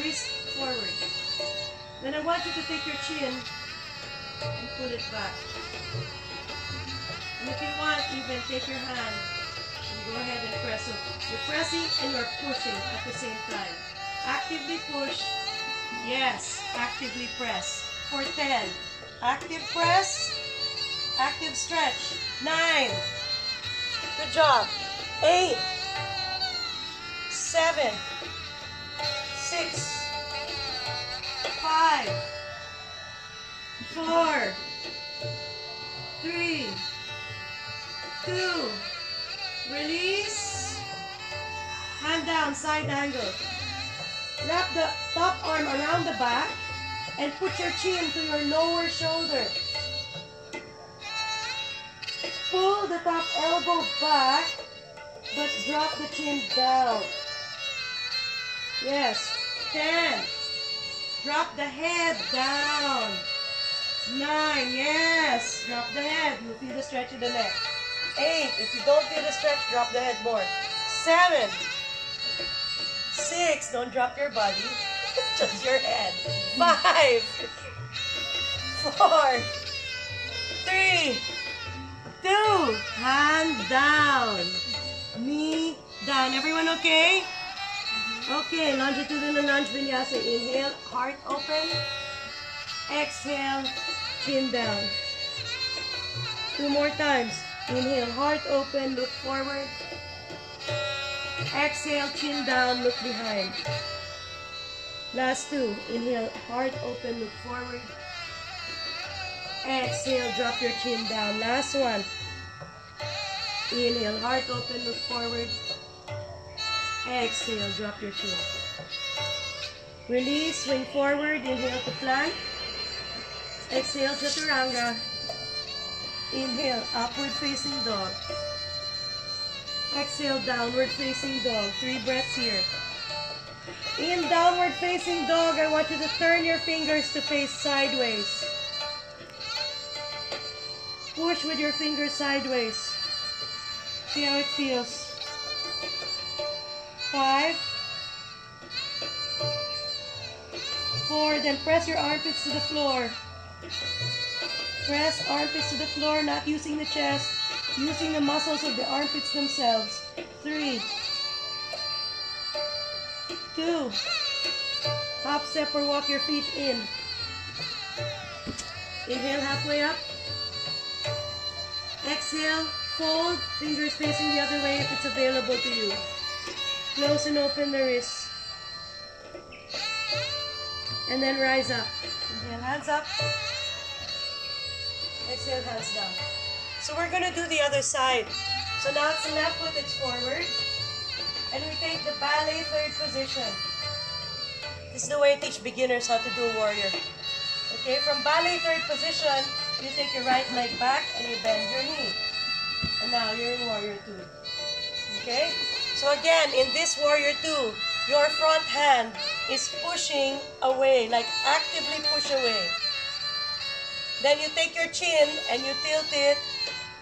wrist forward. Then I want you to take your chin and pull it back. And if you want, even take your hand and go ahead and press up. You're pressing and you're pushing at the same time. Actively push. Yes, actively press. For 10. Active press. Active stretch. 9. Good job. 8. 7. 6. 5. 4. 3. 2. Release. Hand down, side angle. Wrap the top arm around the back and put your chin to your lower shoulder. Pull the top elbow back, but drop the chin down. Yes. 10. Drop the head down. 9. Yes. Drop the head. You feel the stretch in the neck. 8. If you don't feel the stretch, drop the head more. 7. 6. Don't drop your body. Just your head. 5. 4. 3. 2. Hand down. Knee down. Everyone okay? Okay, longitudinal lunge vinyasa. Inhale, heart open. Exhale, chin down. 2 more times. Inhale, heart open, look forward. Exhale, chin down, look behind. Last 2. Inhale, heart open, look forward. Exhale, drop your chin down. Last one. Inhale, heart open, look forward. Exhale, drop your chin. Release, swing forward. Inhale to plank. Exhale, chaturanga. Inhale, upward facing dog. Exhale, downward facing dog. 3 breaths here. In downward facing dog, I want you to turn your fingers to face sideways. Push with your fingers sideways. See how it feels. 5. 4. Then press your armpits to the floor. Press armpits to the floor, not using the chest, using the muscles of the armpits themselves. 3. 2. Hop, step, or walk your feet in. Inhale, halfway up. Exhale, fold, fingers facing the other way if it's available to you. Close and open the wrists. And then rise up. Inhale, hands up. Exhale, hands down. So we're going to do the other side. So now it's the left foot, it's forward. And we take the ballet third position. This is the way I teach beginners how to do a warrior. Okay, from ballet third position, you take your right leg back and you bend your knee. And now you're in warrior 2. Okay? So again, in this warrior 2, your front hand is pushing away, like actively push away. Then you take your chin and you tilt it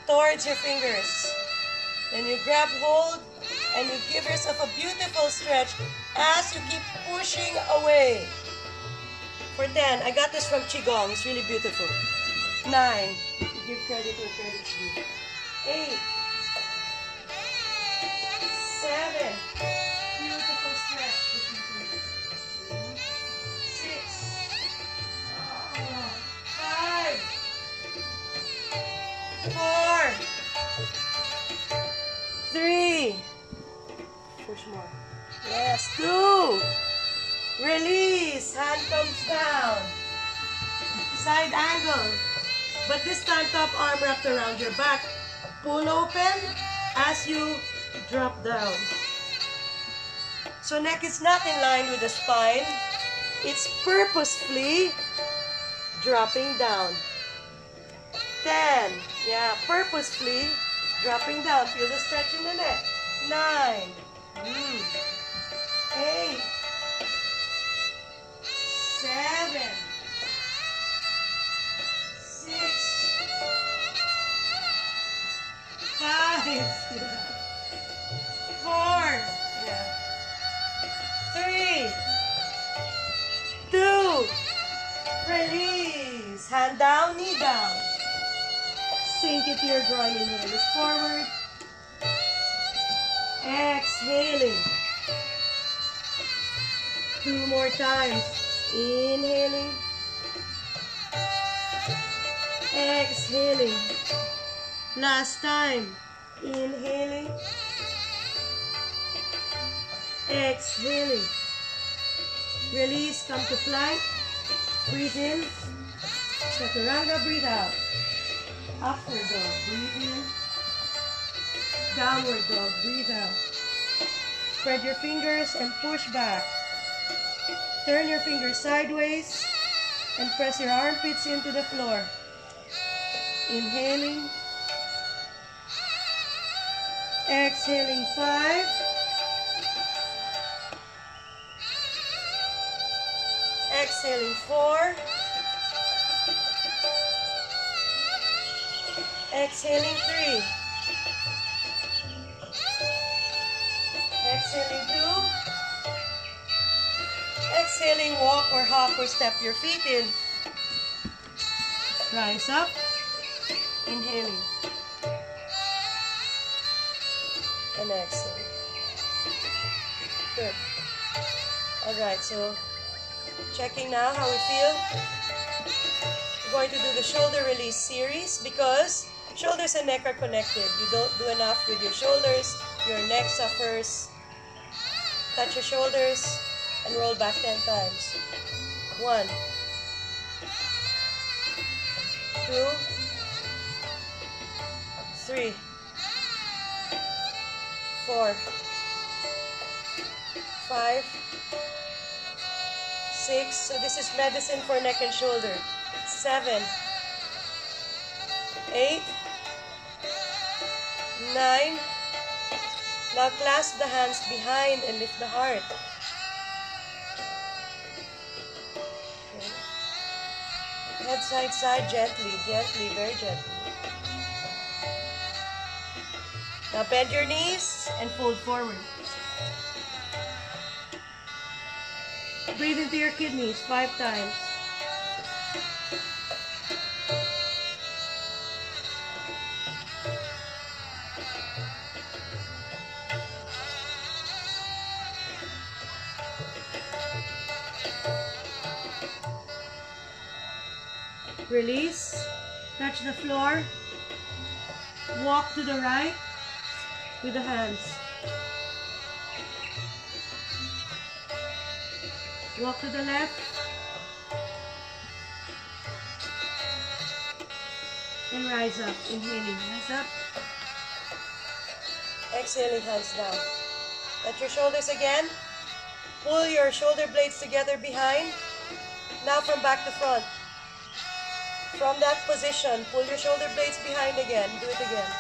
towards your fingers. Then you grab hold and you give yourself a beautiful stretch as you keep pushing away. For 10, I got this from Qigong. It's really beautiful. 9, give credit where credit's due. 8, 7, beautiful stretch. 6, 5, 4, 3, push more. Yes, 2, Release. Hand comes down. Side angle. But this time, top arm wrapped around your back. Pull open as you drop down. So neck is not in line with the spine. It's purposefully dropping down. 10. Yeah, purposefully dropping down. Feel the stretch in the neck. 9. 8. 7. 6. 5. 4. Yeah. 3. 2. Release. Hand down, knee down. Sink it to your groin. Inhale, look forward. Exhaling. 2 more times. Inhaling. Exhaling. Last time. Inhaling. Exhaling. Release, come to plank. Breathe in. Chaturanga, breathe out. Upward dog, breathe in. Downward dog, breathe out. Spread your fingers and push back. Turn your fingers sideways and press your armpits into the floor. Inhaling. Exhaling 5. Exhaling 4. Exhaling 3. Exhaling 2. Exhaling, walk or hop or step your feet in. Rise up. Inhaling. And exhale. Good. Alright, so checking now how we feel. We're going to do the shoulder release series because shoulders and neck are connected. You don't do enough with your shoulders, your neck suffers. Touch your shoulders and roll back 10 times. 1, 2, 3, 4, 5, 6. So this is medicine for neck and shoulder. 7, 8, 9. Now clasp the hands behind and lift the heart. Okay. Head side, side, gently, gently, very gently. Now bend your knees and fold forward. Breathe into your kidneys 5 times. Release. Touch the floor. Walk to the right with the hands. Walk to the left. And rise up. Inhaling. Rise up. Exhaling, hands down. Touch your shoulders again. Pull your shoulder blades together behind. Now from back to front. From that position, pull your shoulder blades behind again. Do it again.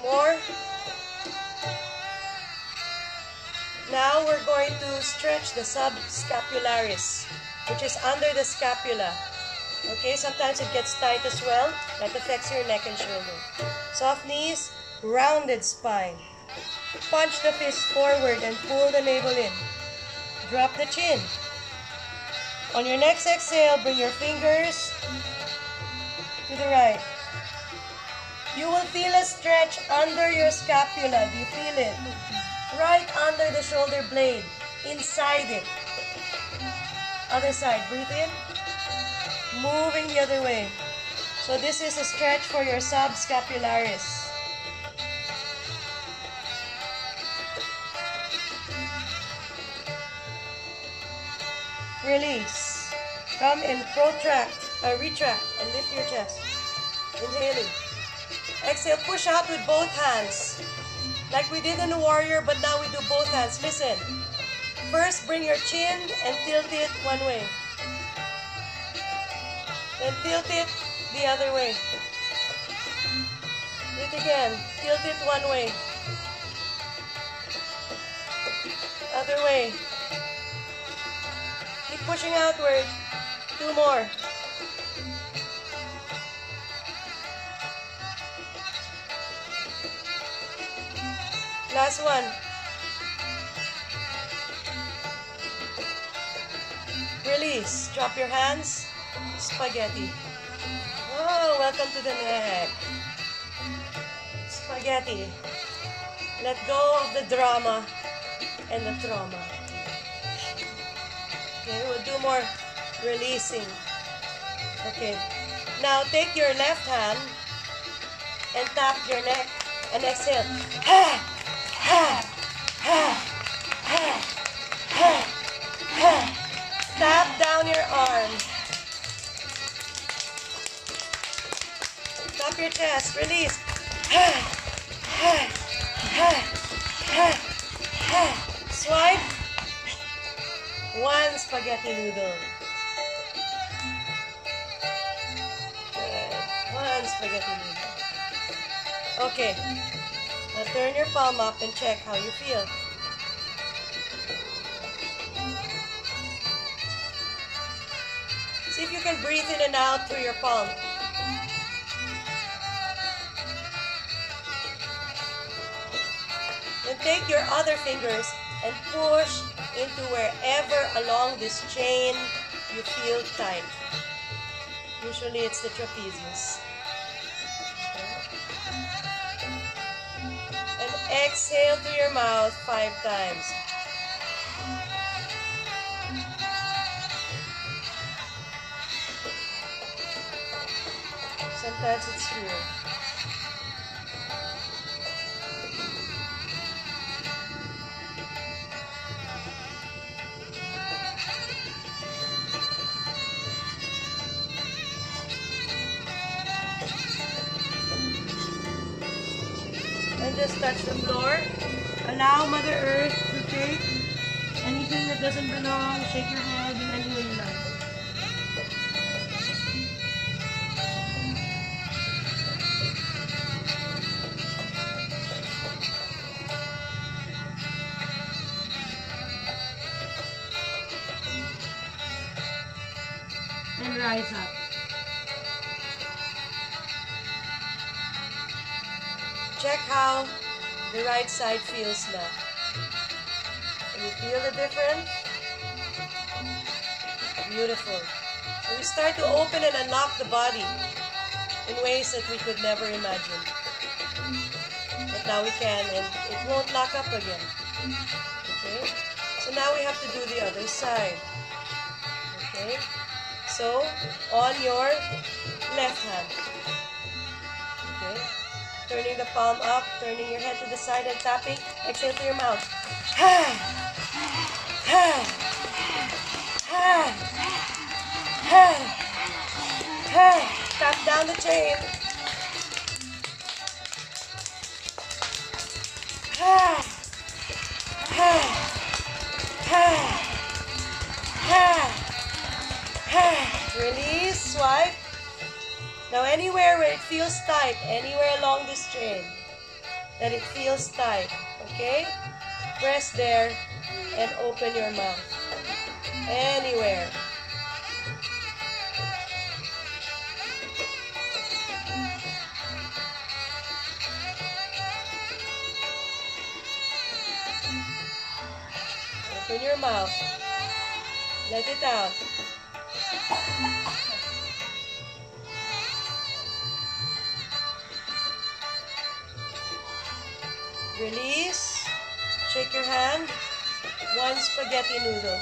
More. Now we're going to stretch the subscapularis, which is under the scapula. Okay, sometimes it gets tight as well. That affects your neck and shoulder. Soft knees, rounded spine. Punch the fist forward and pull the navel in. Drop the chin. On your next exhale, bring your fingers to the right. You You will feel a stretch under your scapula. Do you feel it? Right under the shoulder blade. Inside it. Other side. Breathe in. Moving the other way. So this is a stretch for your subscapularis. Release. Come and protract, retract, and lift your chest. Inhaling. Exhale, push out with both hands. Like we did in the warrior, but now we do both hands. Listen. First, bring your chin and tilt it one way. Then tilt it the other way. Do it again. Tilt it one way. Other way. Keep pushing outward. 2 more. Last one. Release. Drop your hands. Spaghetti. Oh, welcome to the neck. Spaghetti. Let go of the drama and the trauma. Okay, we'll do more releasing. Okay. Now take your left hand and tap your neck and exhale. Ha! Ha! Ha! Ha! Ha! Ha! Tap down your arms. Tap your chest. Release. Ha! Ha! Ha! Ha! Ha! Swipe. 1 spaghetti noodle. Good. 1 spaghetti noodle. Okay. Now turn your palm up and check how you feel. See if you can breathe in and out through your palm. Then take your other fingers and push into wherever along this chain you feel tight. Usually it's the trapezius. And exhale through your mouth 5 times. Sometimes it's here. And just touch the floor. Allow Mother Earth to take anything that doesn't belong. Shake your head in any way you like. And rise up. Check how the right side feels now. Can you feel the difference? Beautiful. So we start to open and unlock the body in ways that we could never imagine. But now we can, and it won't lock up again. Okay? So now we have to do the other side. Okay? So, on your left hand. Okay? Turning the palm up, turning your head to the side and tapping. Exhale through your mouth. Ha! Ha! Ha! Ha! Ha! Tap down the chain. Ha! Ha! Ha! Ha! Ha! Release, swipe. Now anywhere where it feels tight, anywhere along this chain, that it feels tight, okay? Press there and open your mouth. Anywhere. Open your mouth. Let it out. Release. Shake your hand. One spaghetti noodle.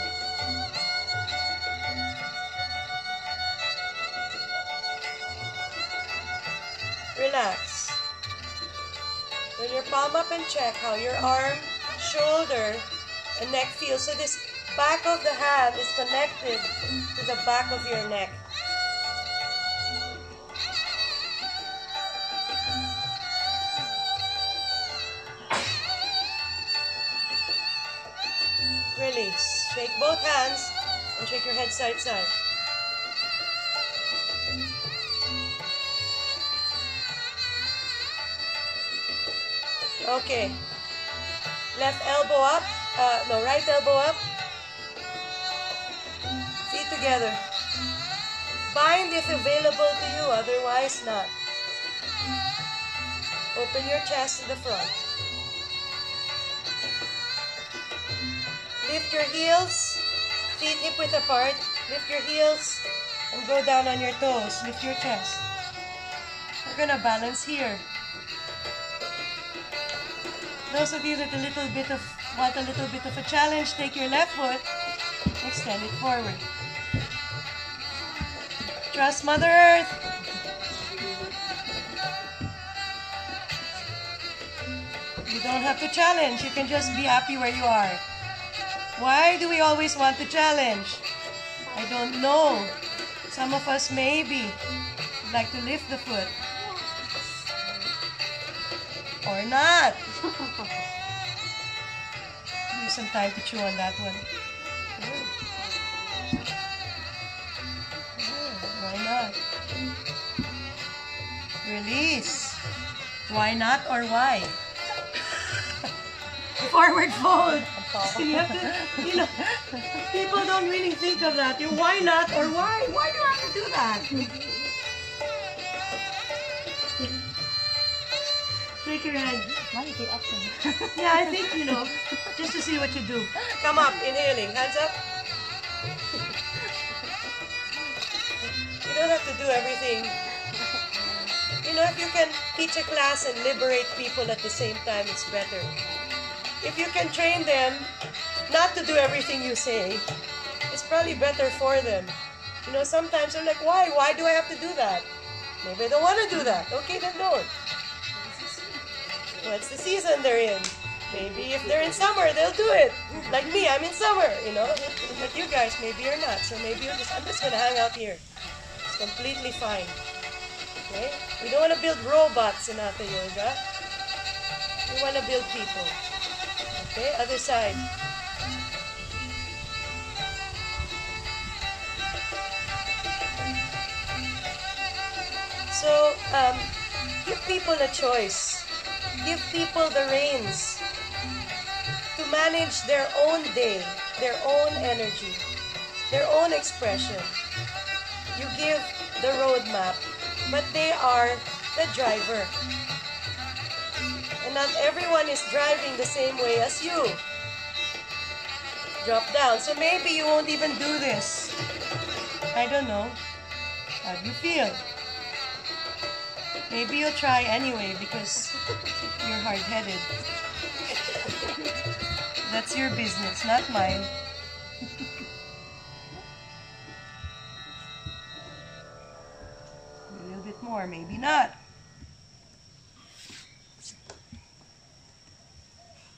Relax. Turn your palm up and check how your arm, shoulder, and neck feel. So this back of the hand is connected to the back of your neck. Release. Shake both hands and shake your head side to side. Okay. Left elbow up. Right elbow up. Feet together. Bind if available to you, otherwise not. Open your chest to the front. Lift your heels. Feet hip width apart. Lift your heels and go down on your toes. Lift your chest. We're gonna balance here. Those of you that want a little bit of a challenge, take your left foot, extend it forward. Trust Mother Earth. You don't have to challenge. You can just be happy where you are. Why do we always want to challenge? I don't know. Some of us maybe like to lift the foot. Or not. Use some time to chew on that one. Why not? Release. Why not or why? Forward fold. You have to, people don't really think of that. Why not or why? Why do I have to do that? Shake your head. Yeah, I think, just to see what you do. Come up, inhaling. Hands up. You don't have to do everything. If you can teach a class and liberate people at the same time, it's better. If you can train them not to do everything you say, it's probably better for them. Sometimes they're like, why? Why do I have to do that? Maybe I don't want to do that. Okay, then don't. What's the season they're in? Maybe if they're in summer, they'll do it. Like me, I'm in summer, But you guys, maybe you're not. So maybe I'm just going to hang out here. It's completely fine. Okay? We don't want to build robots in Hatha Yoga. We want to build people. Okay, other side. So, give people a choice. Give people the reins to manage their own day, their own energy, their own expression. You give the roadmap, but they are the driver. And not everyone is driving the same way as you. Drop down. So maybe you won't even do this. I don't know. How do you feel? Maybe you'll try anyway because you're hard-headed. That's your business, not mine. A little bit more, maybe not.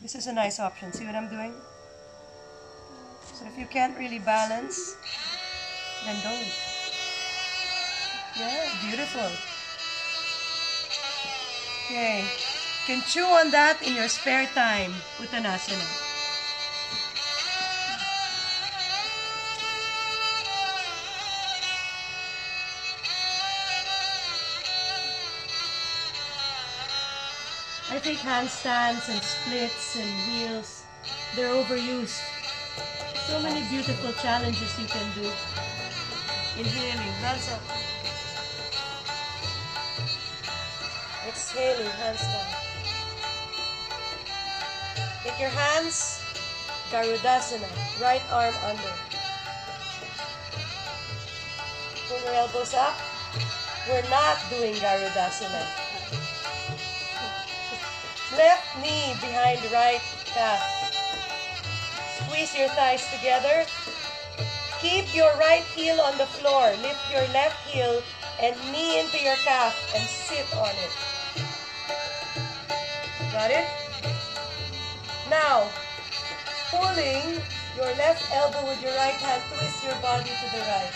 This is a nice option. See what I'm doing? So if you can't really balance, then don't. Yeah, beautiful. Okay. You can chew on that in your spare time. Uttanasana. I think handstands and splits and wheels, they're overused. So many beautiful challenges you can do. Inhaling, hands up. Exhaling, hands down. Take your hands, Garudasana, right arm under. Pull your elbows up. We're not doing Garudasana. Left knee behind right calf. Squeeze your thighs together. Keep your right heel on the floor. Lift your left heel and knee into your calf and sit on it. Got it? Now, pulling your left elbow with your right hand, twist your body to the right.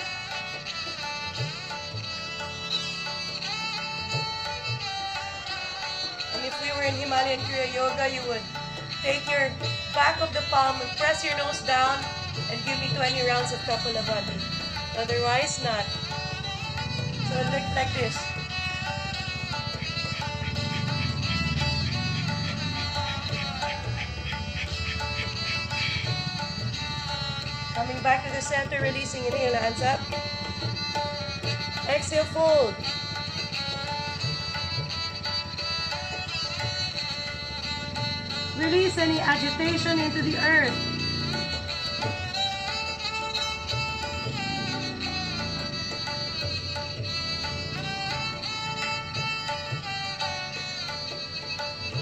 And if we were in Himalayan Kriya Yoga, you would take your back of the palm and press your nose down and give me 20 rounds of Kapalabhati. Otherwise, not. So it looks like this. Coming back to the center, releasing, inhale, hands up. Exhale, fold. Release any agitation into the earth.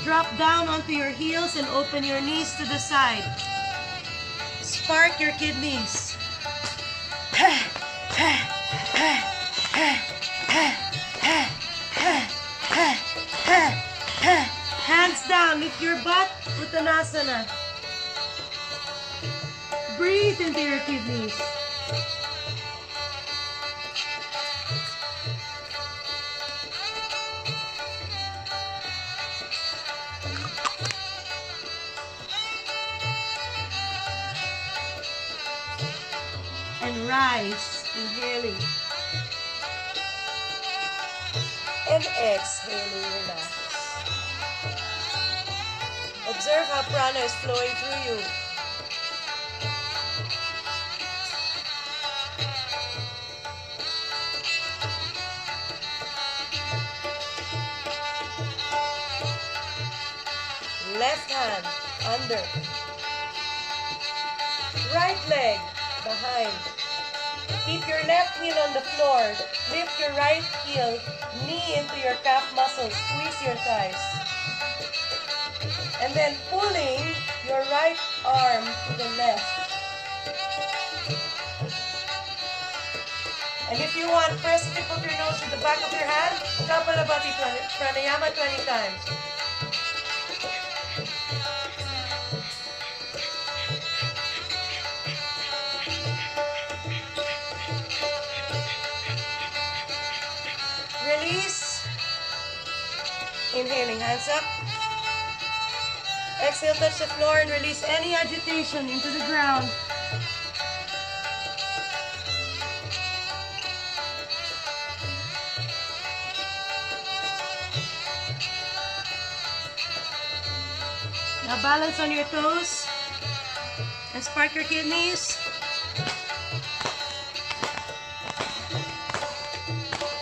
Drop down onto your heels and open your knees to the side. Spark your kidneys. Hands down, lift your butt, Uttanasana. Breathe into your kidneys. And rise, inhaling. And exhaling, relax. Observe how prana is flowing through you. Left hand under. Right leg behind. Keep your left heel on the floor. Lift your right heel, knee into your calf muscles. Squeeze your thighs. And then pulling your right arm to the left. And if you want, press the tip of your nose with the back of your hand. Kapalabhati pranayama 20 times. Release. Inhaling, hands up. Exhale, touch the floor and release any agitation into the ground. Now balance on your toes and spark your kidneys.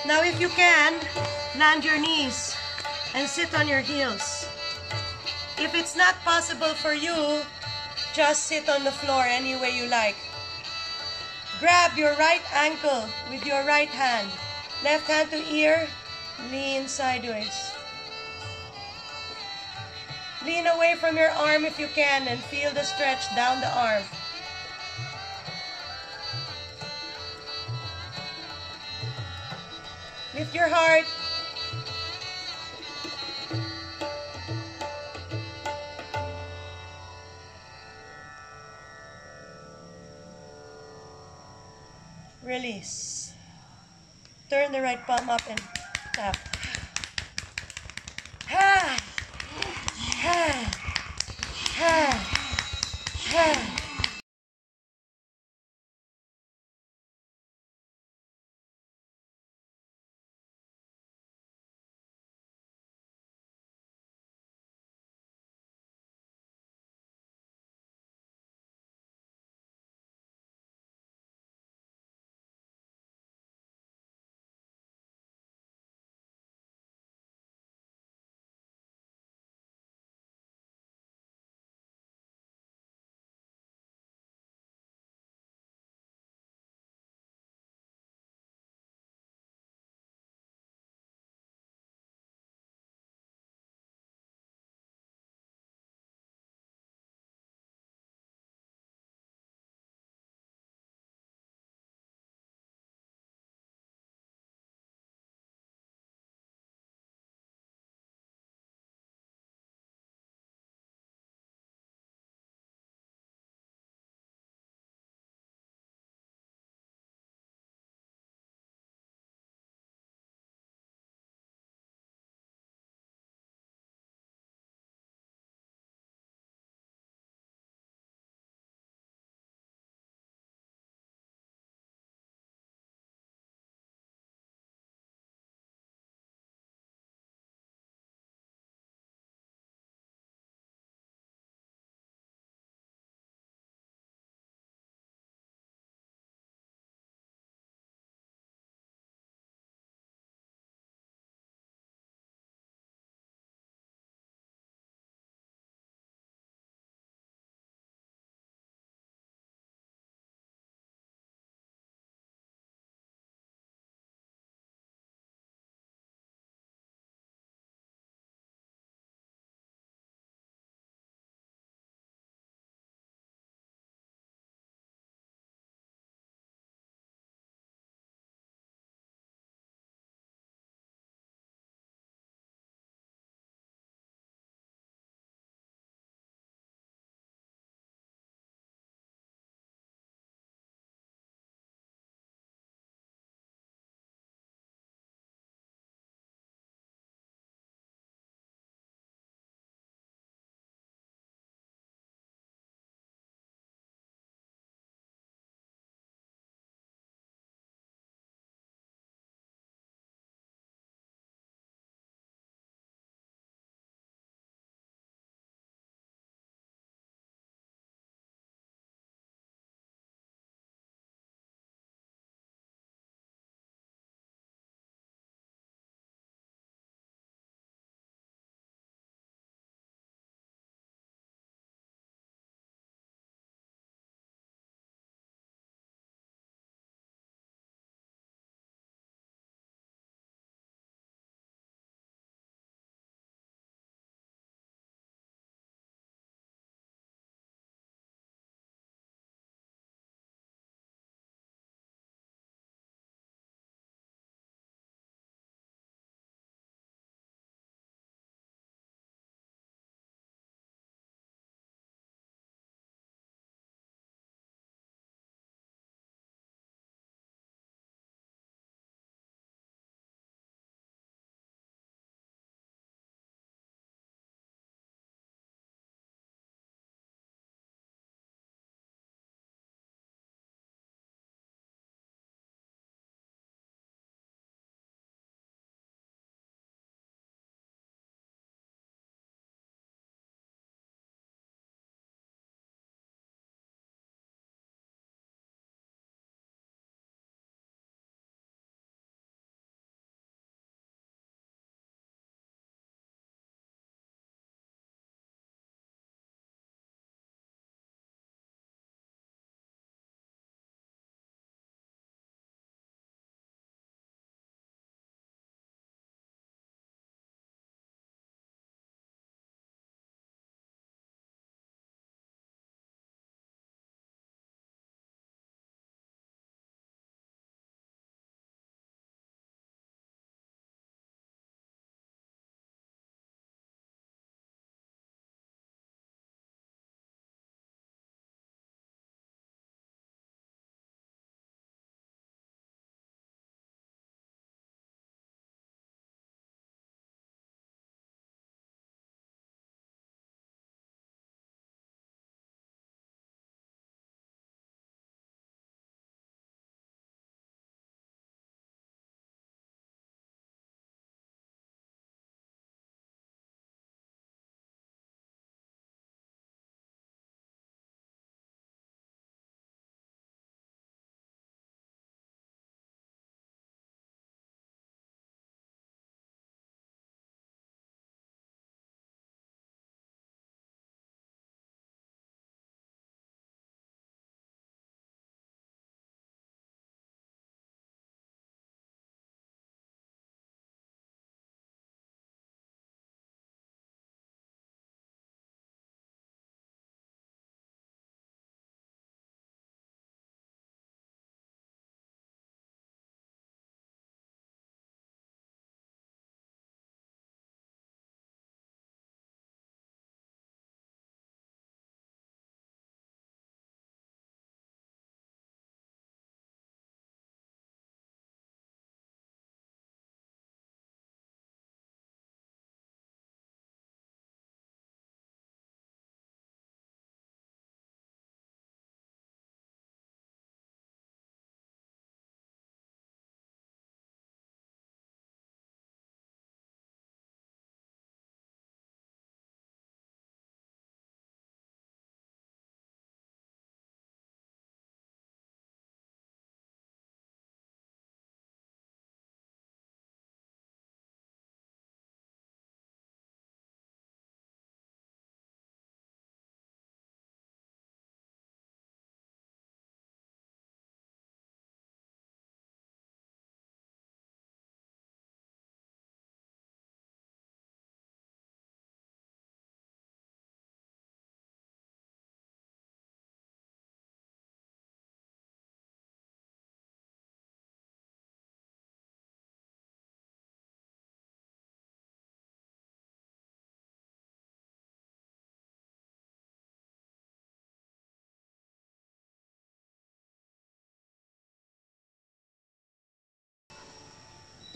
Now if you can, land your knees and sit on your heels. If it's not possible for you, just sit on the floor any way you like. Grab your right ankle with your right hand. Left hand to ear, lean sideways. Lean away from your arm if you can and feel the stretch down the arm. Lift your heart. Release. Turn the right palm up and tap. Ha! Ha! Ha! Ha!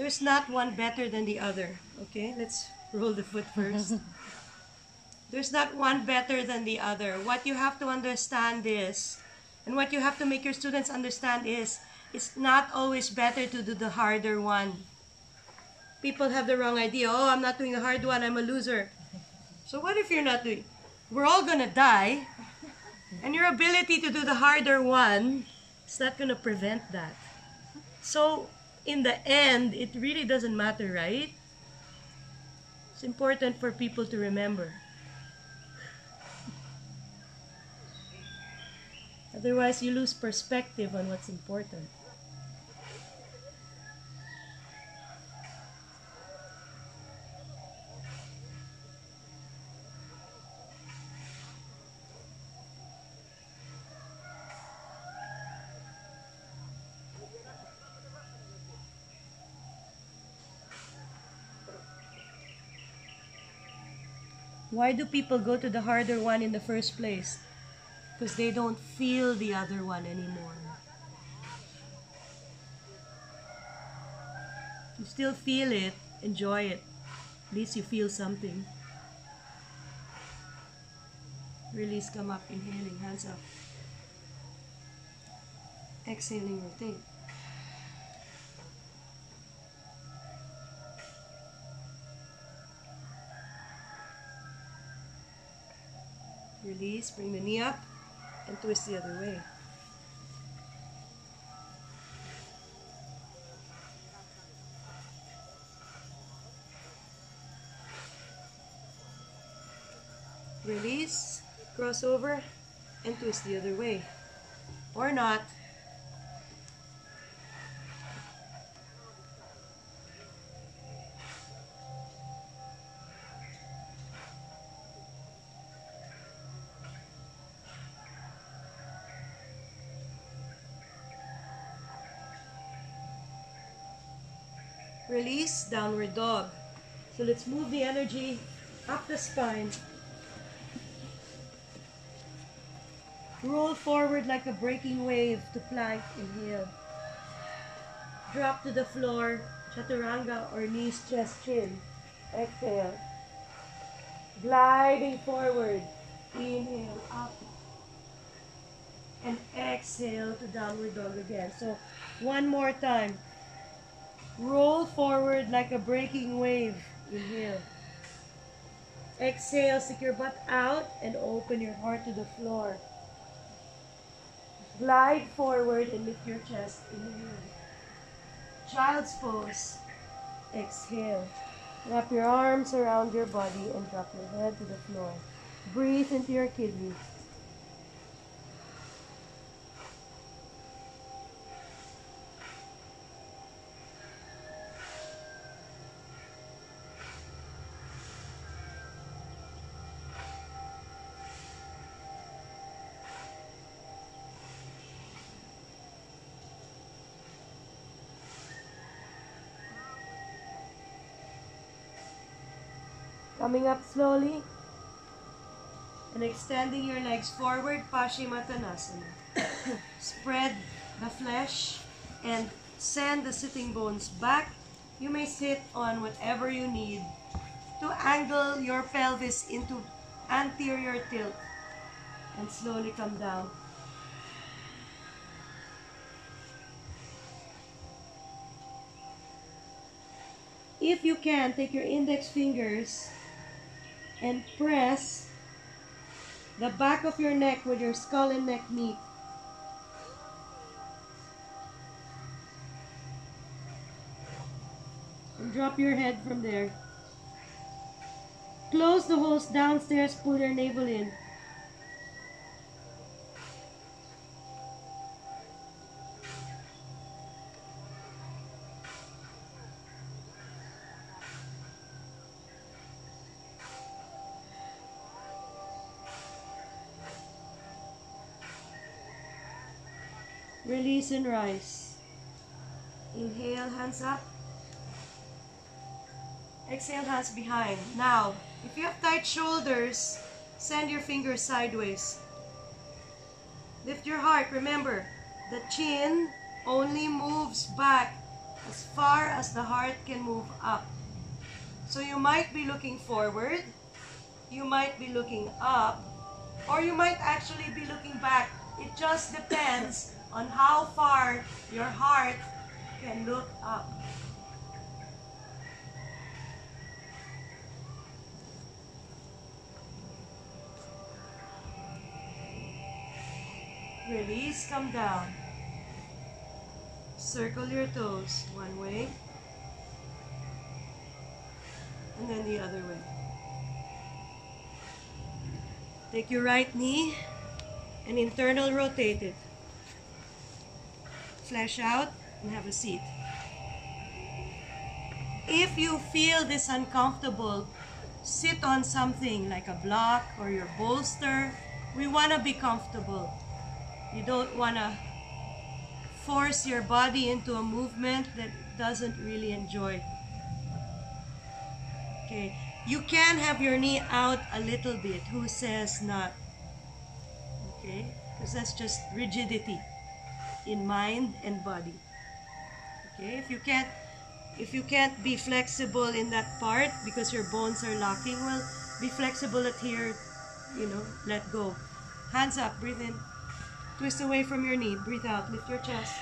There's not one better than the other. Okay, let's roll the foot first. There's not one better than the other. What you have to understand is, and what you have to make your students understand is, it's not always better to do the harder one. People have the wrong idea. Oh, I'm not doing the hard one, I'm a loser. So what if you're not doing? We're all gonna die, and your ability to do the harder one is not gonna prevent that. So in the end, it really doesn't matter, right? It's important for people to remember. Otherwise, you lose perspective on what's important. Why do people go to the harder one in the first place? Because they don't feel the other one anymore. You still feel it, enjoy it. At least you feel something. Release, come up, inhaling, hands up. Exhaling, rotate. Release, bring the knee up and twist the other way. Release, cross over and twist the other way. Or not. Release, downward dog. So let's move the energy up the spine. Roll forward like a breaking wave to plank, inhale. Drop to the floor, chaturanga or knees, chest, chin. Exhale. Gliding forward, inhale, up. And exhale to downward dog again. So one more time. Roll forward like a breaking wave. Inhale. Exhale, stick your butt out and open your heart to the floor. Glide forward and lift your chest. Inhale. Child's pose. Exhale. Wrap your arms around your body and drop your head to the floor. Breathe into your kidneys. Coming up slowly and extending your legs forward, Paschimottanasana. Spread the flesh and send the sitting bones back. You may sit on whatever you need to angle your pelvis into anterior tilt and slowly come down. If you can, take your index fingers and press the back of your neck where your skull and neck meet. And drop your head from there. Close the holes downstairs, pull your navel in. Release and rise. Inhale, hands up. Exhale, hands behind. Now, if you have tight shoulders, send your fingers sideways. Lift your heart. Remember, the chin only moves back as far as the heart can move up. So you might be looking forward, you might be looking up, or you might actually be looking back. It just depends on how far your heart can look up. Release, come down. Circle your toes one way, and then the other way. Take your right knee and internal rotate it. Flesh out and have a seat. If you feel this uncomfortable, sit on something like a block or your bolster. We want to be comfortable. You don't want to force your body into a movement that doesn't really enjoy. Okay, you can have your knee out a little bit. Who says not? Okay, because that's just rigidity in mind and body. Okay, if you can't be flexible in that part because your bones are locking, well, be flexible at here, let go. Hands up, breathe in. Twist away from your knee, breathe out, lift your chest.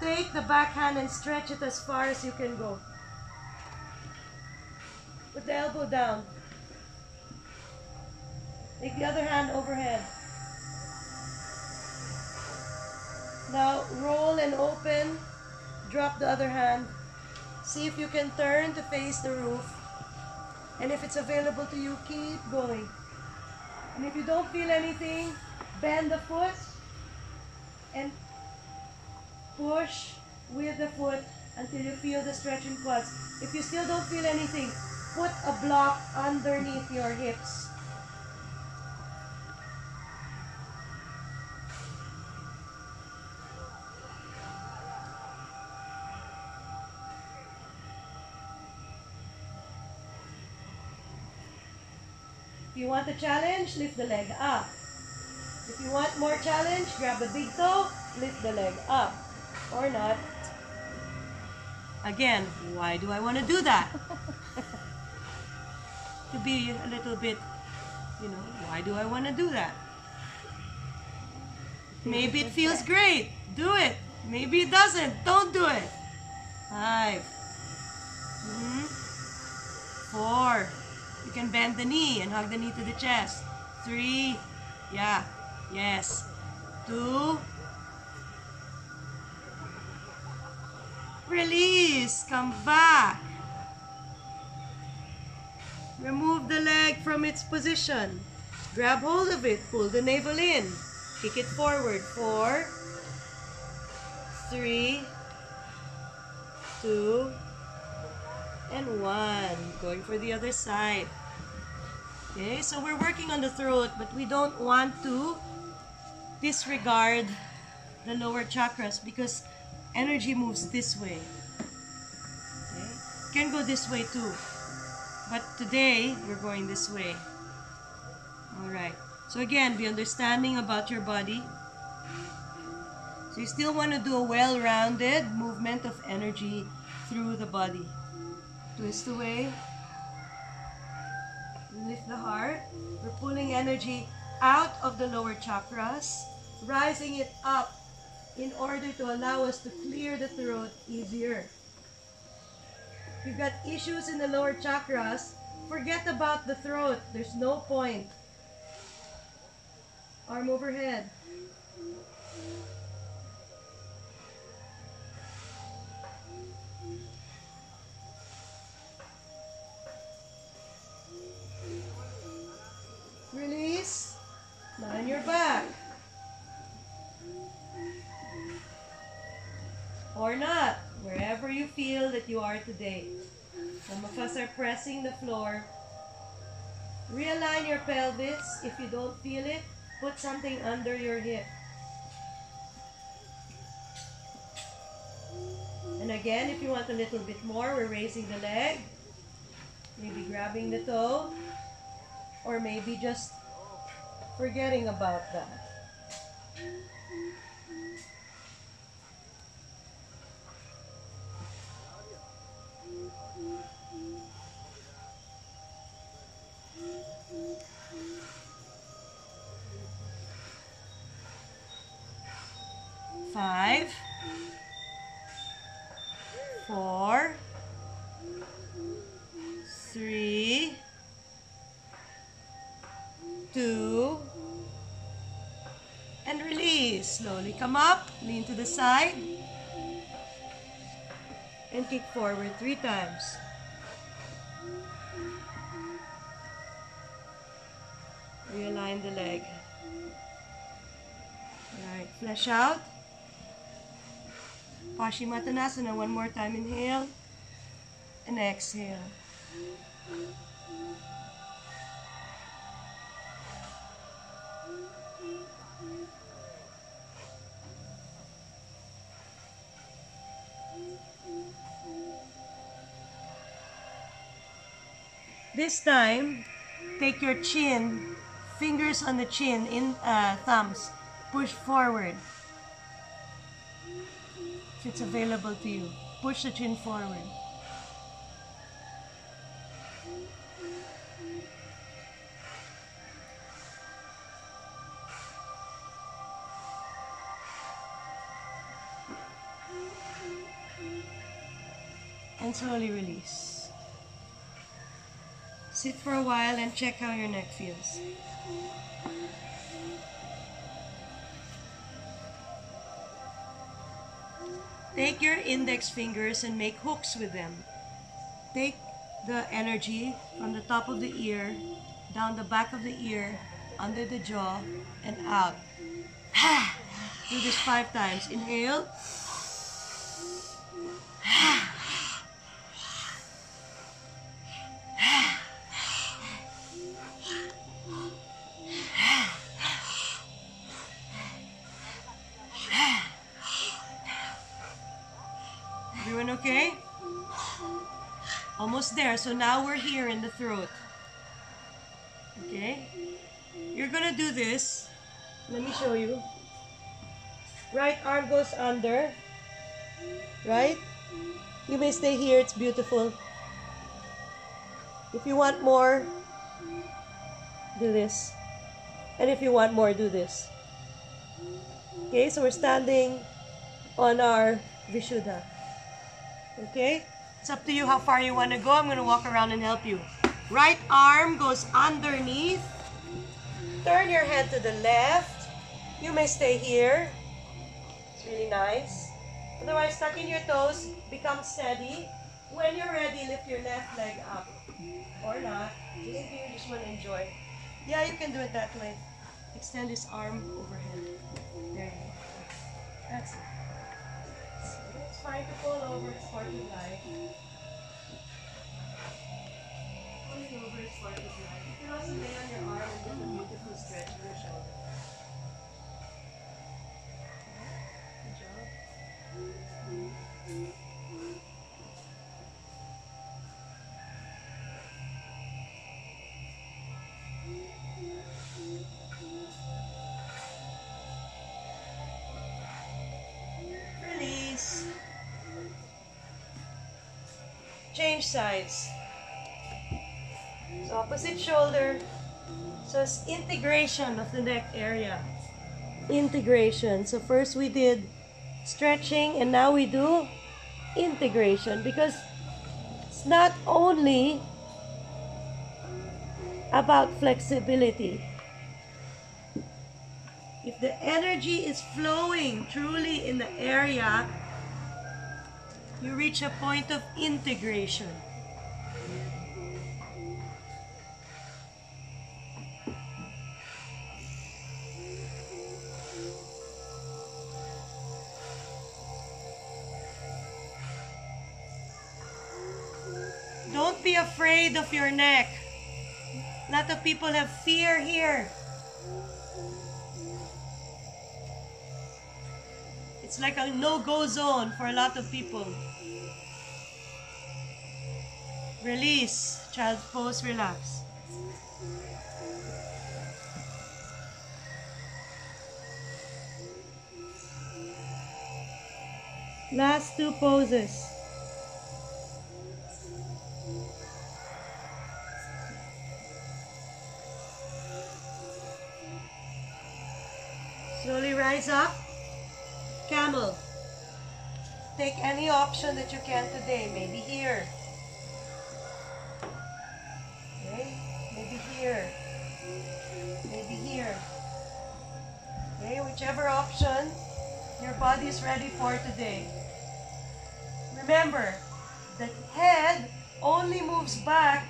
Take the back hand and stretch it as far as you can go. Put the elbow down. Take the other hand overhead. Now roll and open. Drop the other hand. See if you can turn to face the roof. And if it's available to you, keep going. And if you don't feel anything, bend the foot and push with the foot until you feel the stretch in quads. If you still don't feel anything, put a block underneath your hips. If you want a challenge, lift the leg up. If you want more challenge, grab the big toe, lift the leg up. Or not. Again, why do I want to do that? To be a little bit, why do I want to do that? Maybe it feels great. Do it. Maybe it doesn't. Don't do it. 5. 4. You can bend the knee and hug the knee to the chest. 3. Yeah. Yes. 2. Release. Come back. Remove the leg from its position. Grab hold of it. Pull the navel in. Kick it forward. 4. 3. 2. And 1. Going for the other side. Okay, so we're working on the throat, but we don't want to disregard the lower chakras because energy moves this way. Okay, can go this way too, but today we're going this way. All right. So again, be understanding about your body. So you still want to do a well-rounded movement of energy through the body. Twist away. Lift the heart. We're pulling energy out of the lower chakras, rising it up in order to allow us to clear the throat easier. If you've got issues in the lower chakras, forget about the throat. There's no point. Arm overhead. Release. Lie on your back. Or not, wherever you feel that you are today. Some of us are pressing the floor. Realign your pelvis. If you don't feel it, put something under your hip. And again, if you want a little bit more, we're raising the leg. Maybe grabbing the toe. Or maybe just forgetting about that. 4, 3, 2, and release. Slowly come up, lean to the side, and kick forward 3 times. Realign the leg. Alright, flesh out. Paschimottanasana, one more time. Inhale and exhale. This time, take your chin, fingers on the chin, thumbs, push forward. If it's available to you, push the chin forward. And slowly release. Sit for a while and check how your neck feels. Take your index fingers and make hooks with them. Take the energy from the top of the ear, down the back of the ear, under the jaw, and out. Do this 5 times. Inhale. Everyone okay? Almost there. So now we're here in the throat. Okay? You're gonna do this. Let me show you. Right arm goes under. Right? You may stay here. It's beautiful. If you want more, do this. And if you want more, do this. Okay? So we're standing on our Vishuddha. Okay? It's up to you how far you want to go. I'm going to walk around and help you. Right arm goes underneath. Turn your head to the left. You may stay here. It's really nice. Otherwise, tuck in your toes. Become steady. When you're ready, lift your left leg up. Or not. Just if you just want to enjoy. Yeah, you can do it that way. Extend this arm overhead. There you go. That's it. It's fine to pull over, it's part of life. Pulling over is part of life. You can also lay on your arm and get a beautiful stretch in your shoulder. Good job. Release. Change sides. So opposite shoulder. So it's integration of the neck area. Integration. So first we did stretching and now we do integration, because it's not only about flexibility. If the energy is flowing truly in the area, you reach a point of integration. Don't be afraid of your neck. A lot of people have fear here. It's like a no-go zone for a lot of people. Release. Child's pose, relax. Last 2 poses. Slowly rise up. Camel. Take any option that you can today. Maybe here. Okay? Maybe here. Maybe here. Okay? Whichever option your body is ready for today. Remember, the head only moves back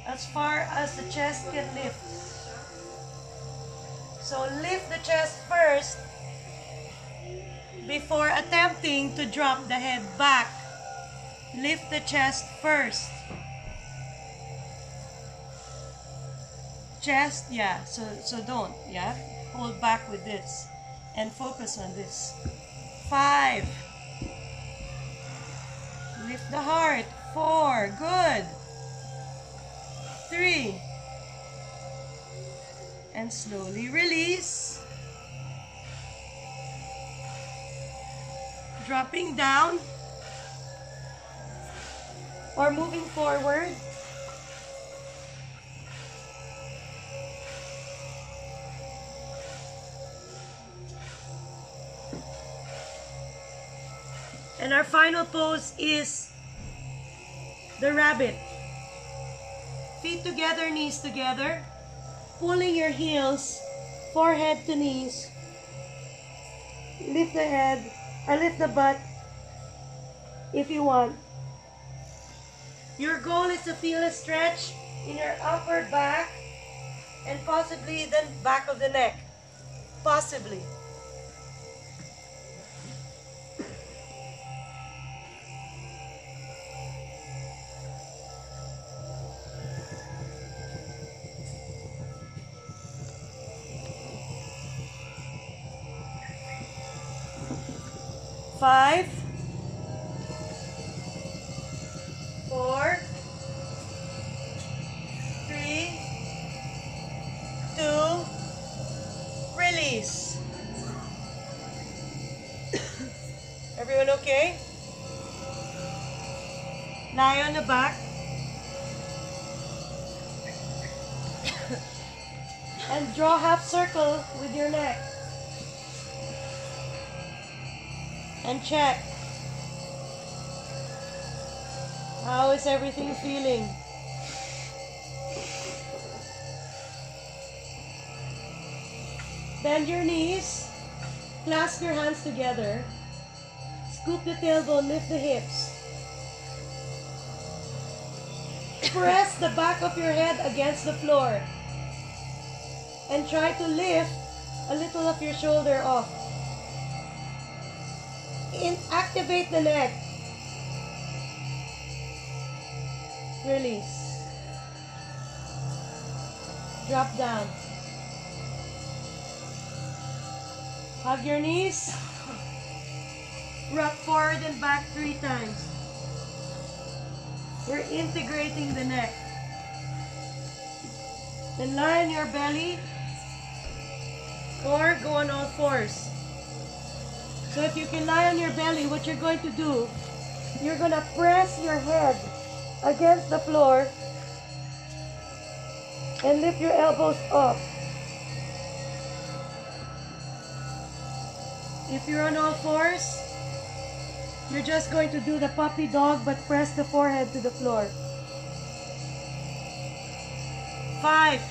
as far as the chest can lift. So lift the chest first before attempting to drop the head back. Lift the chest first. Chest, yeah, so don't, yeah? Hold back with this and focus on this. 5. Lift the heart. 4, good. 3. And slowly release. Dropping down or moving forward. And our final pose is the rabbit. Feet together, knees together. Pulling your heels, forehead to knees. Lift the head, or lift the butt if you want. Your goal is to feel a stretch in your upper back and possibly the back of the neck. Possibly. Five, 4, 3, 2, release. Everyone okay? Lie on the back. And draw half circle with your neck. And check. How is everything feeling? Bend your knees. Clasp your hands together. Scoop the tailbone, lift the hips. Press the back of your head against the floor. And try to lift a little of your shoulder off. Activate the neck. Release. Drop down. Hug your knees. Rock forward and back 3 times. We're integrating the neck. Then lie on your belly or go on all fours. So if you can lie on your belly, what you're going to do, you're going to press your head against the floor and lift your elbows up. If you're on all fours, you're just going to do the puppy dog but press the forehead to the floor. 5.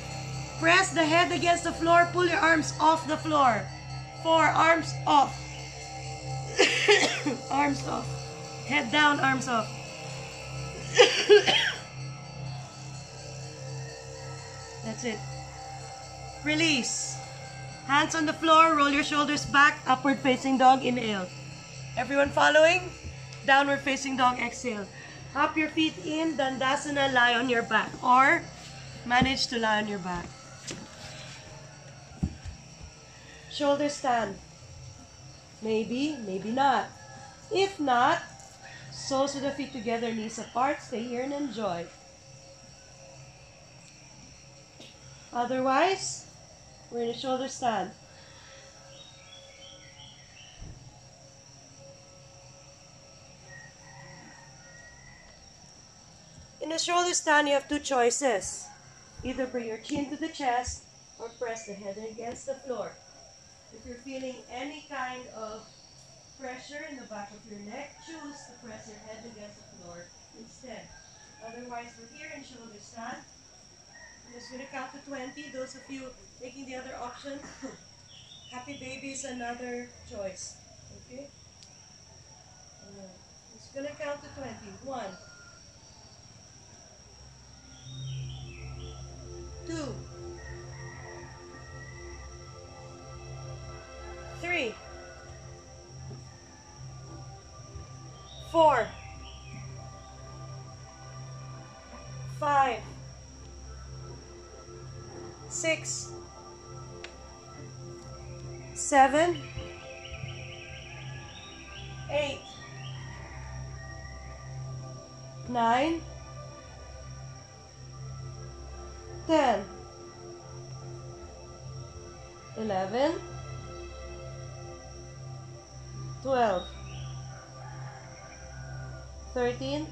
Press the head against the floor, pull your arms off the floor. 4. Arms off. Arms off. Head down, arms off. That's it. Release. Hands on the floor, roll your shoulders back, upward facing dog, inhale. Everyone following? Downward facing dog, exhale. Hop your feet in, Dandasana, lie on your back. Or manage to lie on your back. Shoulder stand. Maybe, maybe not. If not, soles of the feet together, knees apart. Stay here and enjoy. Otherwise, we're in a shoulder stand. In a shoulder stand, you have 2 choices. Either bring your chin to the chest or press the head against the floor. If you're feeling any kind of pressure in the back of your neck, choose to press your head against the floor instead. Otherwise, we're here in shoulder stand. I'm just going to count to 20. Those of you taking the other option, happy baby is another choice. Okay? Just going to count to 20. 1, 2, 3, 4, 5, 6, 7, 8, 9, 10, 11, 12, 13,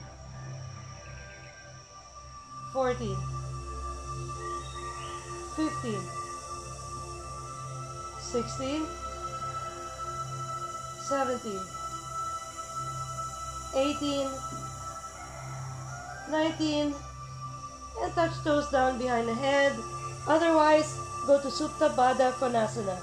14, 15, 16, 17, 18, 19, and touch toes down behind the head. Otherwise, go to Supta Baddha Konasana.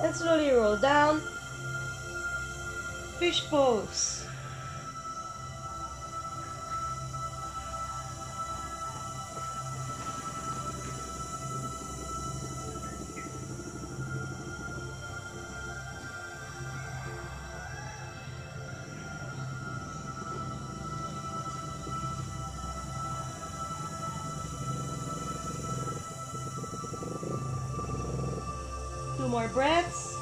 And slowly roll down. Fish pose. Two more breaths.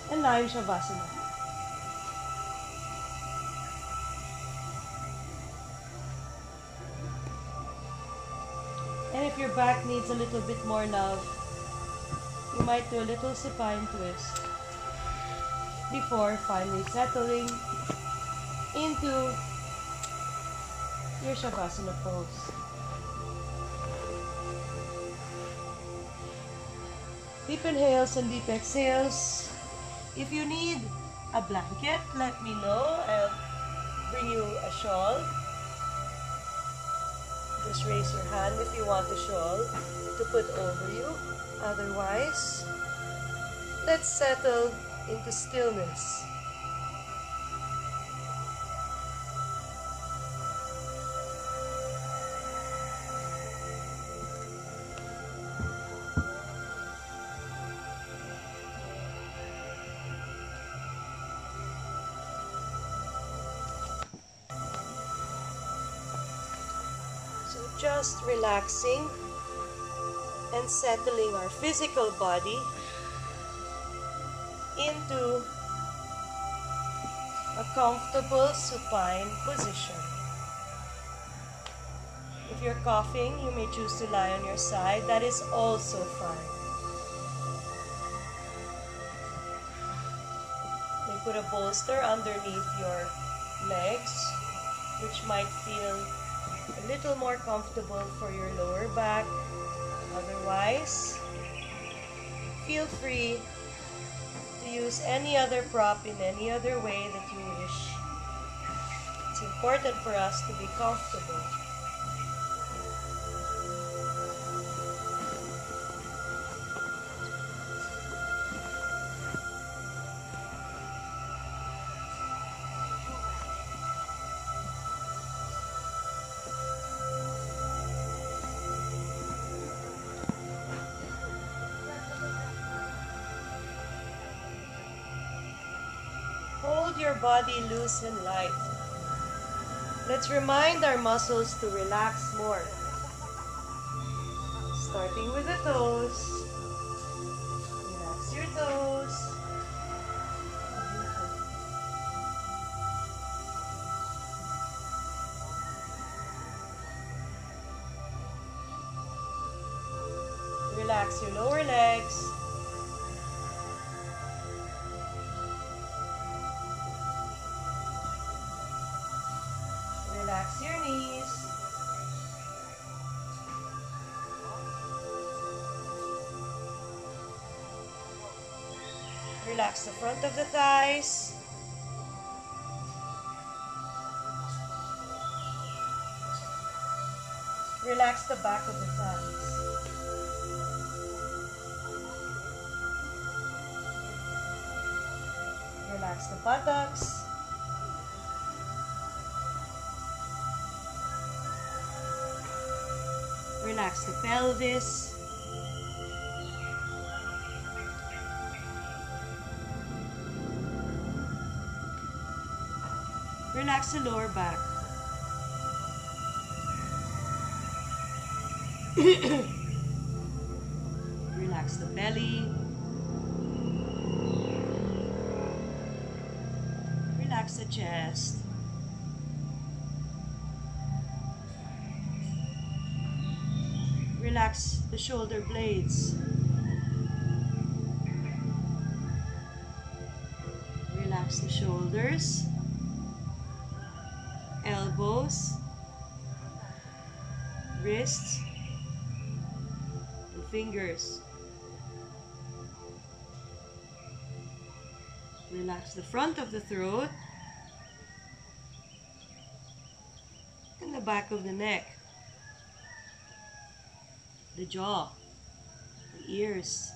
And Nayan Shavasana. And if your back needs a little bit more love, you might do a little supine twist before finally settling into your Shavasana pose. Deep inhales and deep exhales. If you need a blanket, let me know. I'll bring you a shawl. Just raise your hand if you want a shawl to put over you. Otherwise, let's settle into stillness. Just relaxing and settling our physical body into a comfortable supine position. If you're coughing, you may choose to lie on your side. That is also fine. You put a bolster underneath your legs, which might feel a little more comfortable for your lower back. Otherwise, feel free to use any other prop in any other way that you wish. It's important for us to be comfortable. Hold your body loose and light. Let's remind our muscles to relax more. Starting with the toes. Relax your toes. Relax your lower legs. Relax your knees. Relax the front of the thighs. Relax the back of the thighs. Relax the buttocks. Relax the pelvis. Relax the lower back. Relax the belly. Relax the chest. Relax the shoulder blades. Relax the shoulders, elbows, wrists, and fingers. Relax the front of the throat and the back of the neck, the jaw, the ears,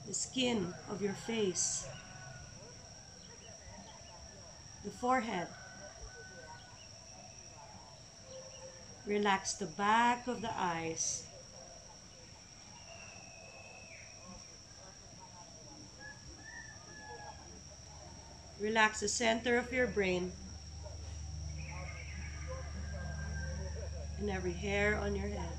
the skin of your face, the forehead. Relax the back of the eyes. Relax the center of your brain and every hair on your head.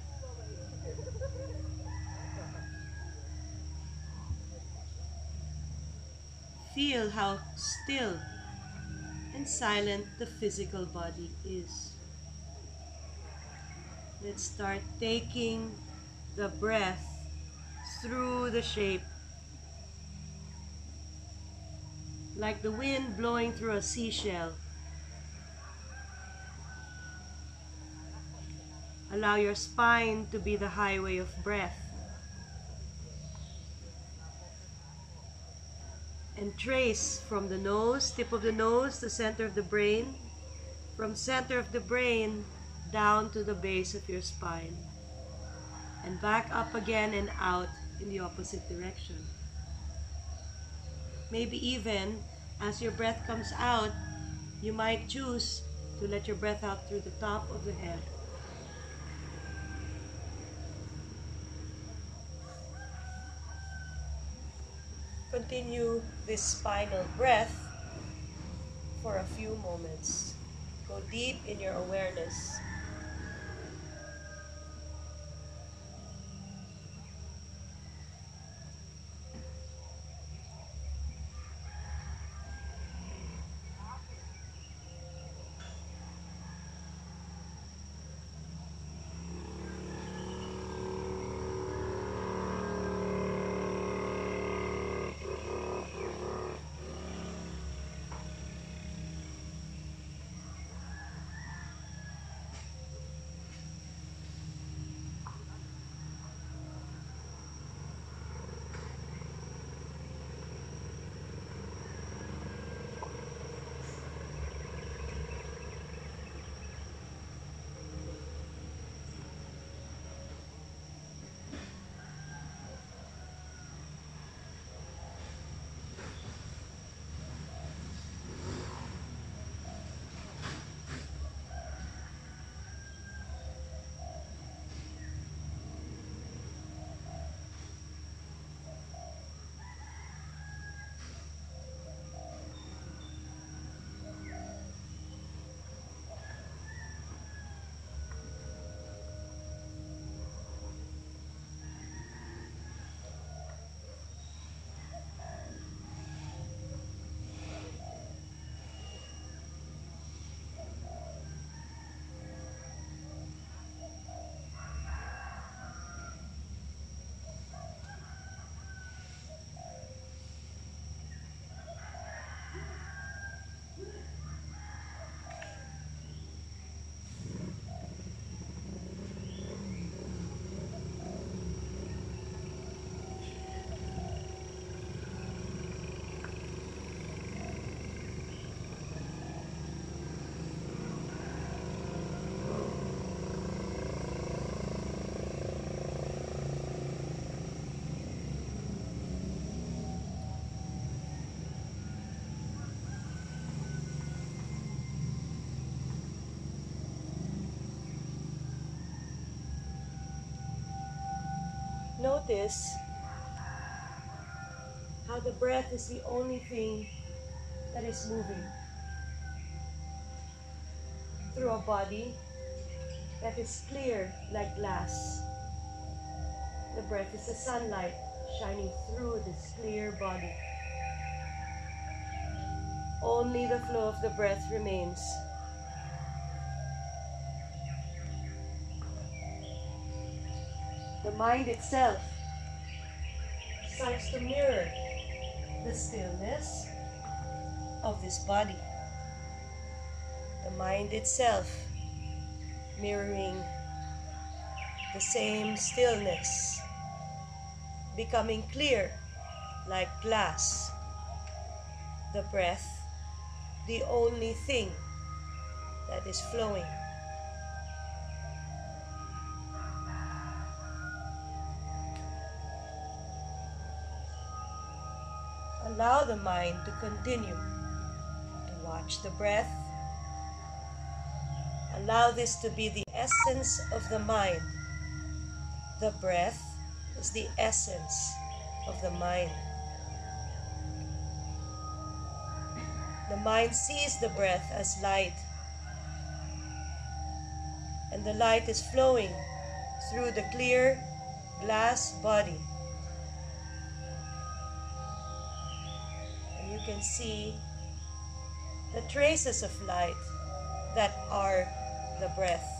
Feel how still and silent the physical body is. Let's start taking the breath through the shape, like the wind blowing through a seashell. Allow your spine to be the highway of breath. And trace from the nose, tip of the nose, to center of the brain, from center of the brain down to the base of your spine, and back up again and out in the opposite direction. Maybe even as your breath comes out, you might choose to let your breath out through the top of the head. Continue this spinal breath for a few moments. Go deep in your awareness. notice how the breath is the only thing that is moving through a body that is clear like glass. The breath is the sunlight shining through this clear body. Only the flow of the breath remains. The mind itself starts to mirror the stillness of this body. The mind itself mirroring the same stillness, becoming clear like glass. The breath, the only thing that is flowing. Allow the mind to continue to watch the breath. Allow this to be the essence of the mind. The breath is the essence of the mind. The mind sees the breath as light, and the light is flowing through the clear glass body. And you can see the traces of light that are the breath.